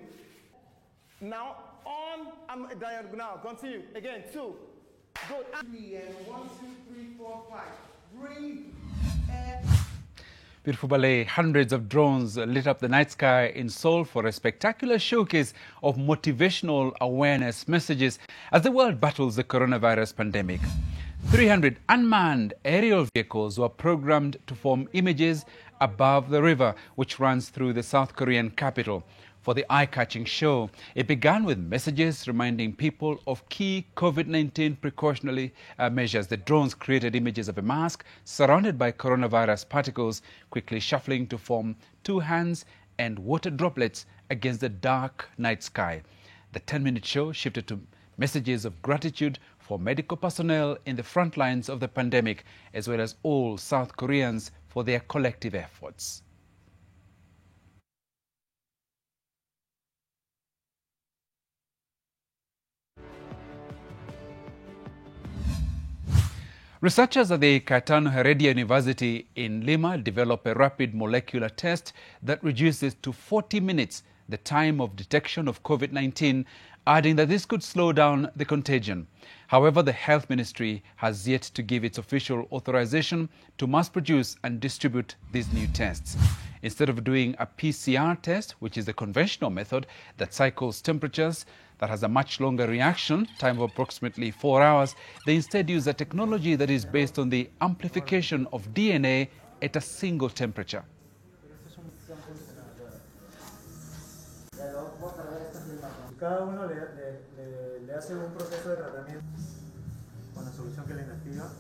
Now, on, I'm diagonal. Continue. Again, 2. Good. And 1, 2, 3, 4, 5. Breathe. And Beautiful ballet. Hundreds of drones lit up the night sky in Seoul for a spectacular showcase of motivational awareness messages as the world battles the coronavirus pandemic. 300 unmanned aerial vehicles were programmed to form images above the river, which runs through the South Korean capital. For the eye-catching show, it began with messages reminding people of key COVID-19 precautionary measures. The drones created images of a mask surrounded by coronavirus particles, quickly shuffling to form 2 hands and water droplets against the dark night sky. The 10-minute show shifted to messages of gratitude for medical personnel in the front lines of the pandemic, as well as all South Koreans for their collective efforts. Researchers at the Cayetano Heredia University in Lima developed a rapid molecular test that reduces to 40 minutes the time of detection of COVID-19, adding that this could slow down the contagion. However, the Health Ministry has yet to give its official authorization to mass produce and distribute these new tests. Instead of doing a PCR test, which is the conventional method that cycles temperatures, that has a much longer reaction time of approximately 4 hours, they instead use a technology that is based on the amplification of DNA at a single temperature. Cada uno le hace un proceso de tratamiento con la solución que le investiga.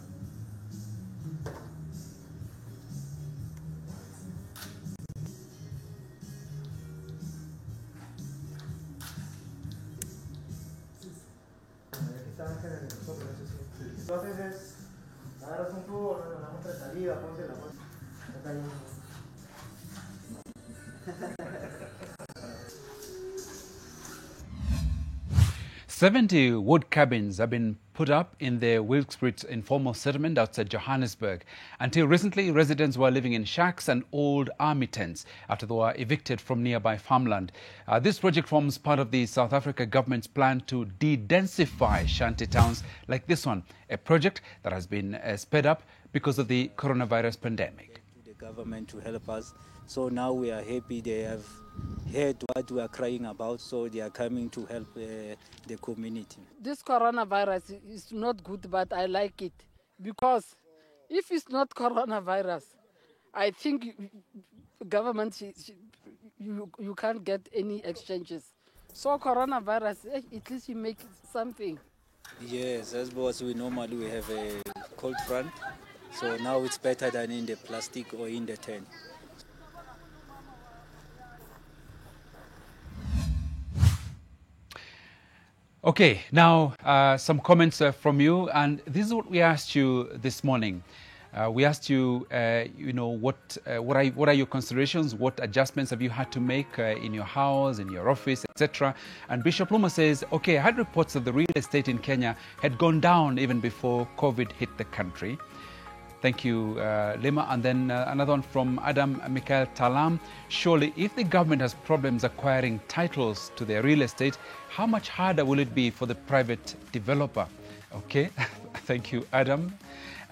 Entonces agarras un tubo, la muestra de salida, ponte la muestra. Acá hay un... 70 wood cabins have been put up in the Wilkesbridge informal settlement outside Johannesburg. Until recently, residents were living in shacks and old army tents after they were evicted from nearby farmland. This project forms part of the South Africa government's plan to de-densify shanty towns like this one, a project that has been sped up because of the coronavirus pandemic. The government to help us. So now we are happy they have heard what we are crying about, so they are coming to help the community. This coronavirus is not good, but I like it, because if it's not coronavirus, I think government, you can't get any exchanges. So coronavirus, at least you make something. Yes, as because we normally have a cold front, so now it's better than in the plastic or in the tent. Okay, now some comments from you, and this is what we asked you this morning. We asked you, what are your considerations? What adjustments have you had to make in your house, in your office, etc.? And Bishop Luma says, okay, I had reports that the real estate in Kenya had gone down even before COVID hit the country. Thank you, Lima. And then another one from Adam Mikhail Talam. Surely, if the government has problems acquiring titles to their real estate, how much harder will it be for the private developer? Okay. Thank you, Adam.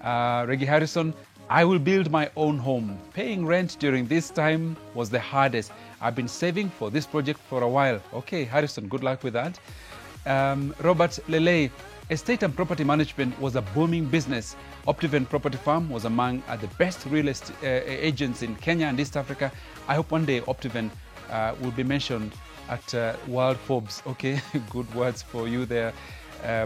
Reggie Harrison, I will build my own home. Paying rent during this time was the hardest. I've been saving for this project for a while. Okay, Harrison, good luck with that. Robert Lele, estate and property management was a booming business. Optiven Property Farm was among the best real estate agents in Kenya and East Africa. I hope one day Optiven will be mentioned at World Forbes. Okay, good words for you there,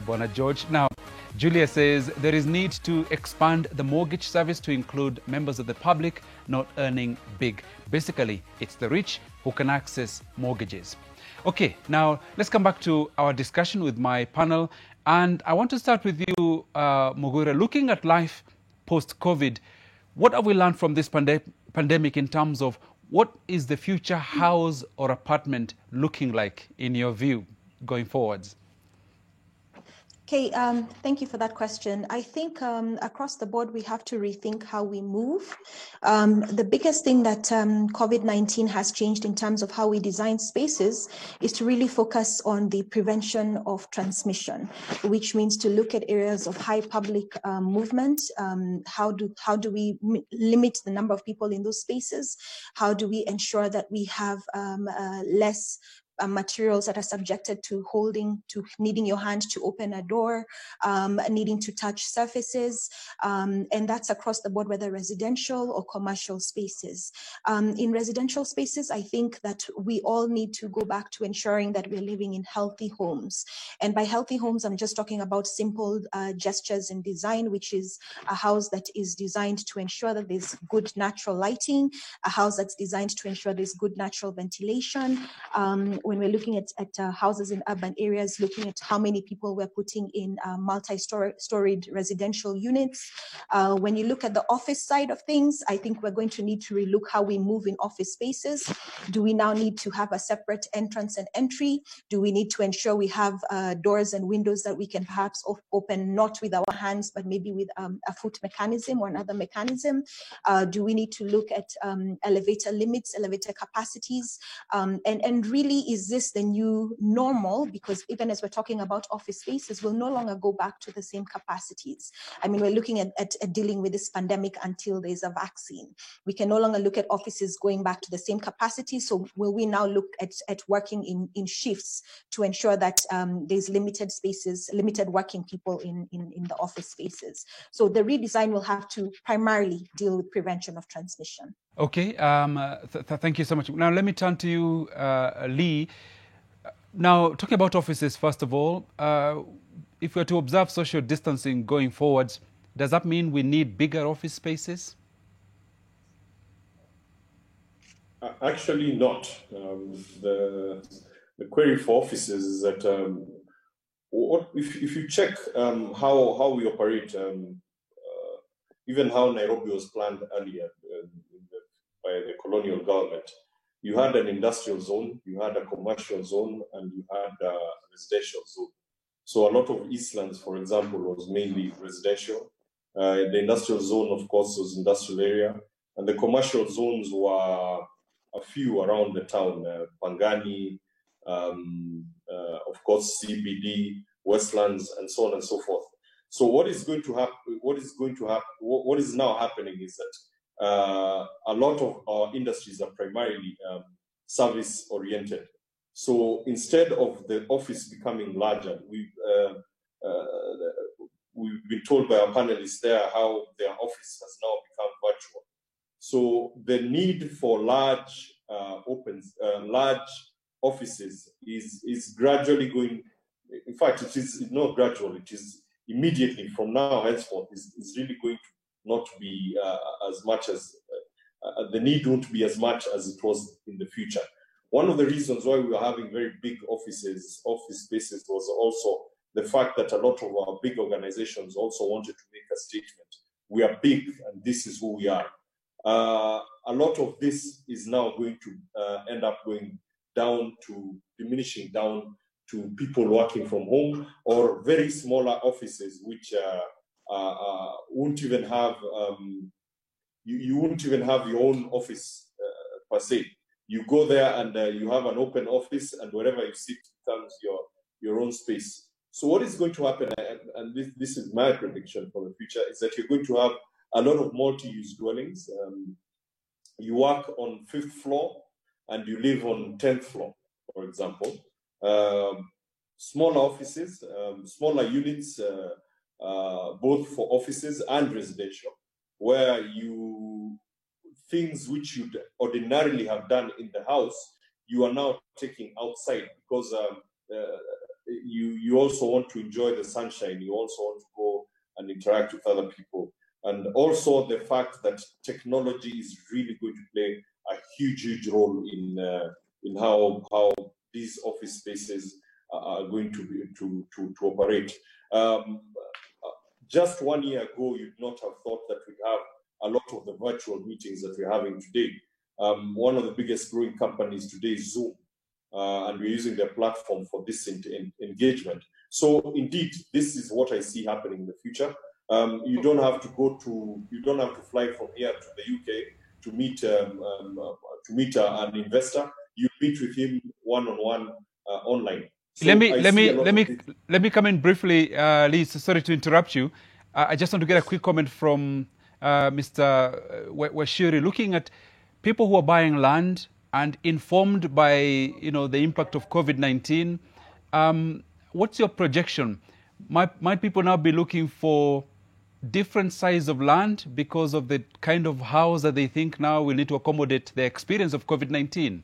Bona George. Now, Julia says there is need to expand the mortgage service to include members of the public not earning big. Basically, it's the rich who can access mortgages. Okay, now let's come back to our discussion with my panel. And I want to start with you, Mugure. Looking at life post-COVID, what have we learned from this pandemic in terms of what is the future house or apartment looking like in your view going forwards? Okay, thank you for that question. I think across the board, we have to rethink how we move. The biggest thing that COVID-19 has changed in terms of how we design spaces is to really focus on the prevention of transmission, which means to look at areas of high public movement. How do we limit the number of people in those spaces? How do we ensure that we have less materials that are subjected to needing your hand to open a door, needing to touch surfaces, and that's across the board, whether residential or commercial spaces. In residential spaces, I think that we all need to go back to ensuring that we're living in healthy homes. And by healthy homes, I'm just talking about simple gestures in design, which is a house that is designed to ensure that there's good natural lighting, a house that's designed to ensure there's good natural ventilation. When we're looking at houses in urban areas, looking at how many people we're putting in multi-storied residential units. When you look at the office side of things, I think we're going to need to relook how we move in office spaces. Do we now need to have a separate entrance and entry? Do we need to ensure we have doors and windows that we can perhaps open not with our hands, but maybe with a foot mechanism or another mechanism? Do we need to look at elevator limits, elevator capacities? And really, is this the new normal? Because even as we're talking about office spaces, we'll no longer go back to the same capacities. I mean, we're looking at dealing with this pandemic until there's a vaccine. We can no longer look at offices going back to the same capacity. So will we now look at working in shifts to ensure that there's limited spaces, limited working people in the office spaces? So the redesign will have to primarily deal with prevention of transmission. Okay, thank you so much. Now let me turn to you, Lee. Now, talking about offices, first of all, if we're to observe social distancing going forwards, does that mean we need bigger office spaces? Actually not. The query for offices is that if you check how we operate, even how Nairobi was planned earlier by the colonial government, you had an industrial zone, you had a commercial zone, and you had a residential zone. So a lot of Eastlands, for example, was mainly residential. The industrial zone, of course, was industrial area, and the commercial zones were a few around the town, Pangani, of course, CBD, Westlands, and so on and so forth. So what is now happening is that a lot of our industries are primarily service oriented. So instead of the office becoming larger, we've been told by our panelists there how their office has now become virtual. So the need for large large offices is gradually going. In fact, it is not gradual. It is immediately from now henceforth is really going to not be as much as the need won't be as much as it was in the future. One of the reasons why we are having very big office spaces was also the fact that a lot of our big organizations also wanted to make a statement. We are big and this is who we are. A lot of this is now going to end up going down to diminishing down to people working from home or very smaller offices, which won't even have, you won't even have your own office per se. You go there and you have an open office, and wherever you sit becomes your own space. So what is going to happen, and this is my prediction for the future, is that you're going to have a lot of multi-use dwellings. You work on 5th floor and you live on 10th floor, for example. Smaller offices, smaller units, both for offices and residential, where things which you'd ordinarily have done in the house, you are now taking outside because you also want to enjoy the sunshine. You also want to go and interact with other people. And also the fact that technology is really going to play a huge role in how these office spaces are going to operate. Just 1 year ago, you'd not have thought that we'd have a lot of the virtual meetings that we're having today. One of the biggest growing companies today is Zoom, and we're using their platform for this engagement. So indeed, this is what I see happening in the future. You don't have to fly from here to the UK to meet an investor. You meet with him one-on-one online. So let me come in briefly, Liz. Sorry to interrupt you. I just want to get a quick comment from Mr. Washiri. Looking at people who are buying land and informed by the impact of COVID-19, what's your projection? Might people now be looking for different size of land because of the kind of house that they think now will need to accommodate the experience of COVID-19?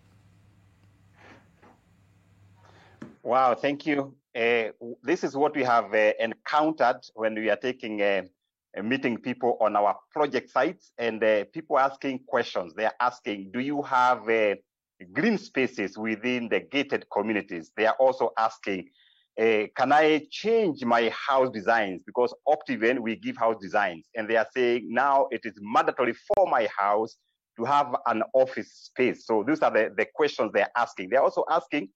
Wow, thank you. This is what we have encountered when we are taking meeting people on our project sites, and people asking questions. They are asking, do you have green spaces within the gated communities? They are also asking, can I change my house designs? Because Optiven, we give house designs, and they are saying now it is mandatory for my house to have an office space. So these are the questions they're asking. They're also asking,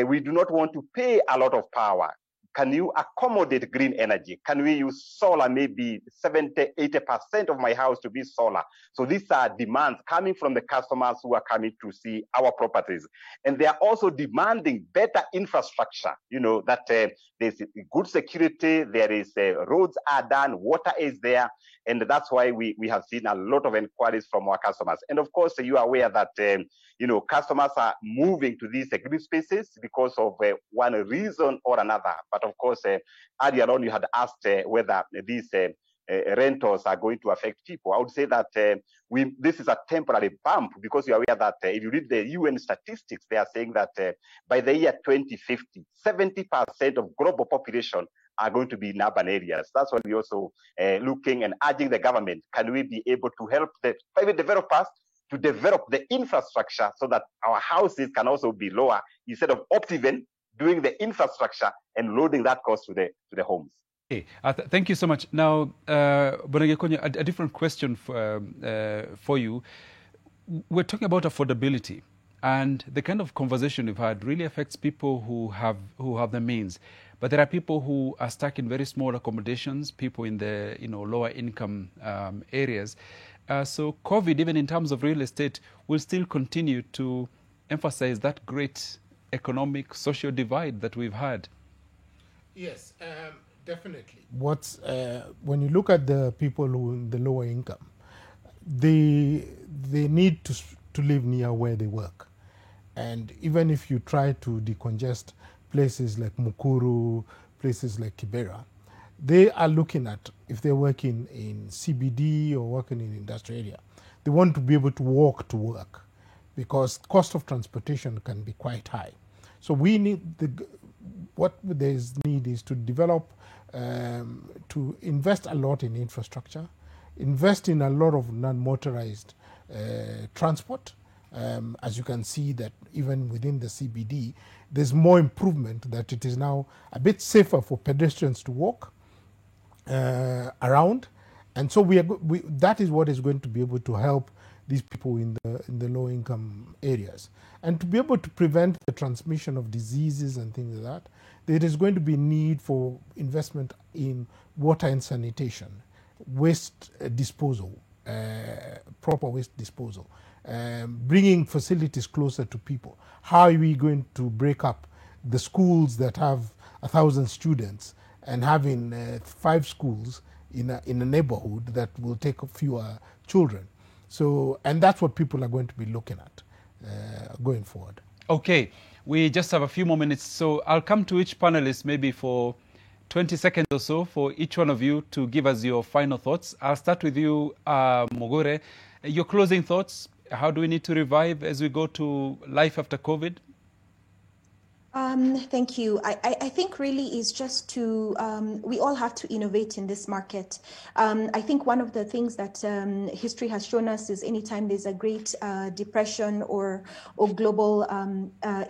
we do not want to pay a lot of power. Can you accommodate green energy? Can we use solar, maybe 70-80% of my house to be solar? So these are demands coming from the customers who are coming to see our properties. And they are also demanding better infrastructure, that there's good security, there is roads are done, water is there. And that's why we have seen a lot of inquiries from our customers. And of course, you are aware that, customers are moving to these green spaces because of one reason or another. But of course, earlier on, you had asked whether these rentals are going to affect people. I would say that this is a temporary bump, because you are aware that if you read the UN statistics, they are saying that by the year 2050, 70% of global population are going to be in urban areas. That's why we're also looking and urging the government, can we be able to help the private developers to develop the infrastructure so that our houses can also be lower, instead of Optiven doing the infrastructure and loading that cost to the homes. Okay. Thank you so much. Now, Bonagekonya, a different question for you. We're talking about affordability, and the kind of conversation we've had really affects people who have the means. But there are people who are stuck in very small accommodations, people in the lower income areas. So COVID, even in terms of real estate, will still continue to emphasize that great economic, social divide that we've had. Yes, definitely. When you look at the people who in the lower income, they need to live near where they work. And even if you try to decongest places like Mukuru, places like Kibera, they are looking at, if they're working in CBD or working in industrial area, they want to be able to walk to work, because cost of transportation can be quite high. So we need what there's need is to develop, to invest a lot in infrastructure, invest in a lot of non-motorized transport. As you can see that even within the CBD, there's more improvement, that it is now a bit safer for pedestrians to walk around. And so that is what is going to be able to help these people in the low income areas. And to be able to prevent the transmission of diseases and things like that, there is going to be need for investment in water and sanitation, waste disposal, proper waste disposal, bringing facilities closer to people. How are we going to break up the schools that have 1,000 students and having 5 schools in a neighborhood that will take fewer children. So, and that's what people are going to be looking at going forward. Okay, we just have a few more minutes, so I'll come to each panelist maybe for 20 seconds or so for each one of you to give us your final thoughts. I'll start with you, Mogore. Your closing thoughts. How do we need to revive as we go to life after COVID? Thank you. I think really is just to, we all have to innovate in this market. I think one of the things that history has shown us is anytime there's a great depression or global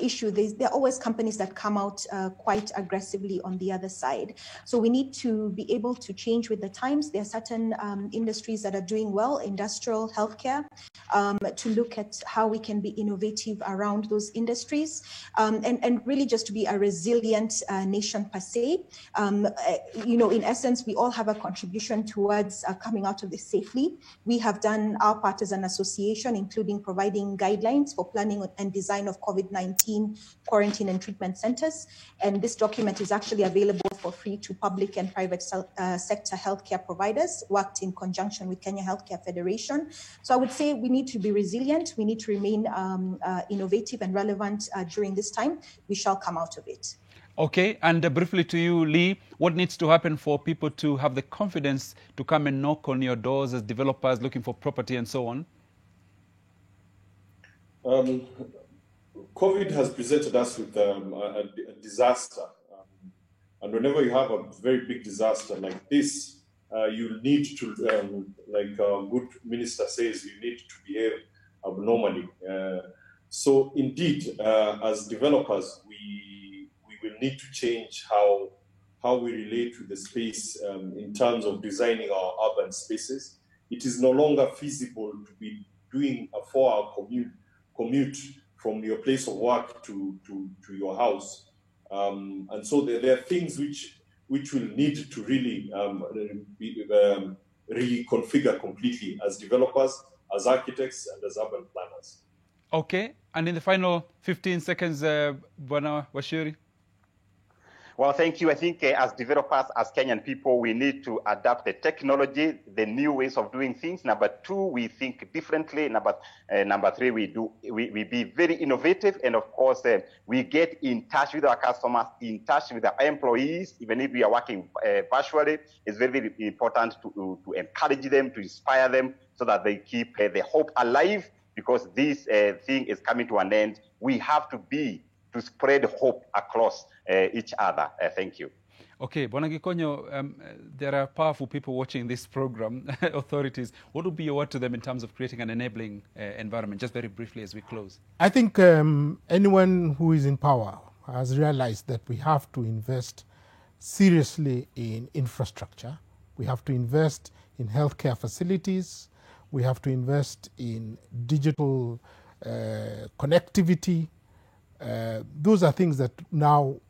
issue, there are always companies that come out quite aggressively on the other side. So we need to be able to change with the times. There are certain industries that are doing well, industrial, healthcare, to look at how we can be innovative around those industries, and really just to be a resilient nation per se. You know, in essence, we all have a contribution towards coming out of this safely. We have done our part as an association, including providing guidelines for planning and design of COVID-19 quarantine and treatment centers. And this document is actually available for free to public and private sector healthcare providers, worked in conjunction with Kenya Healthcare Federation. So I would say we need to be resilient. We need to remain innovative and relevant during this time. We shall come out of it. Okay, and briefly to you, Lee, what needs to happen for people to have the confidence to come and knock on your doors as developers looking for property and so on? COVID has presented us with a disaster. And whenever you have a very big disaster like this, you need to, like good minister says, you need to behave abnormally. So indeed, as developers, we will need to change how we relate to the space in terms of designing our urban spaces. It is no longer feasible to be doing a 4-hour commute from your place of work to your house. And so there are things which will need to really reconfigure completely as developers, as architects, and as urban planners. Okay, and in the final 15 seconds, Bwana Washiri. Well, thank you. I think as developers, as Kenyan people, we need to adapt the technology, the new ways of doing things. Number 2, we think differently. Number 3, we be very innovative. And of course, we get in touch with our customers, in touch with our employees, even if we are working virtually. It's very, very important to encourage them, to inspire them so that they keep the hope alive, because this thing is coming to an end. We have to spread hope across each other. Thank you. Okay, Bwana Gikonyo, there are powerful people watching this program, authorities. What would be your word to them in terms of creating an enabling environment? Just very briefly as we close. I think anyone who is in power has realized that we have to invest seriously in infrastructure. We have to invest in healthcare facilities. We have to invest in digital connectivity. Those are things that now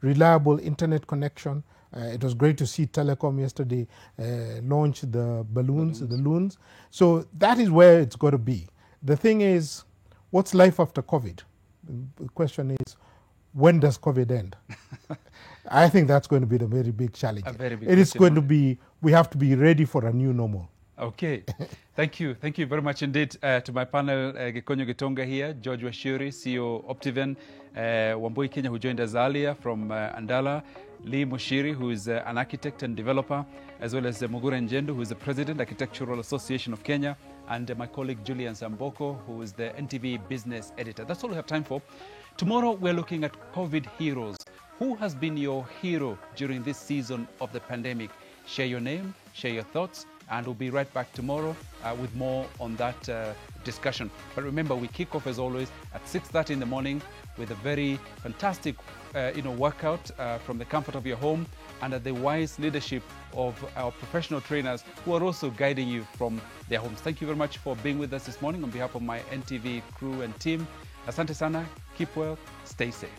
reliable internet connection. It was great to see Telecom yesterday launch the loons. So that is where it's got to be. The thing is, what's life after COVID? The question is, when does COVID end? I think that's going to be the very big challenge. It is going to be, we have to be ready for a new normal. Okay, thank you very much indeed to my panel, Gikonyo Gitonga here, George Washiri, CEO Optiven, Wambui Kenya, who joined us earlier from Andala, Lee Mushiri, who is an architect and developer, as well as Mugure Njendo, who is the President, Architectural Association of Kenya, and my colleague Julian Samboko, who is the NTV Business Editor. That's all we have time for. Tomorrow, we're looking at COVID heroes. Who has been your hero during this season of the pandemic? Share your name, share your thoughts, and we'll be right back tomorrow with more on that discussion. But remember, we kick off as always at 6:30 in the morning with a very fantastic workout from the comfort of your home under the wise leadership of our professional trainers who are also guiding you from their homes. Thank you very much for being with us this morning on behalf of my NTV crew and team. Asante sana, keep well, stay safe.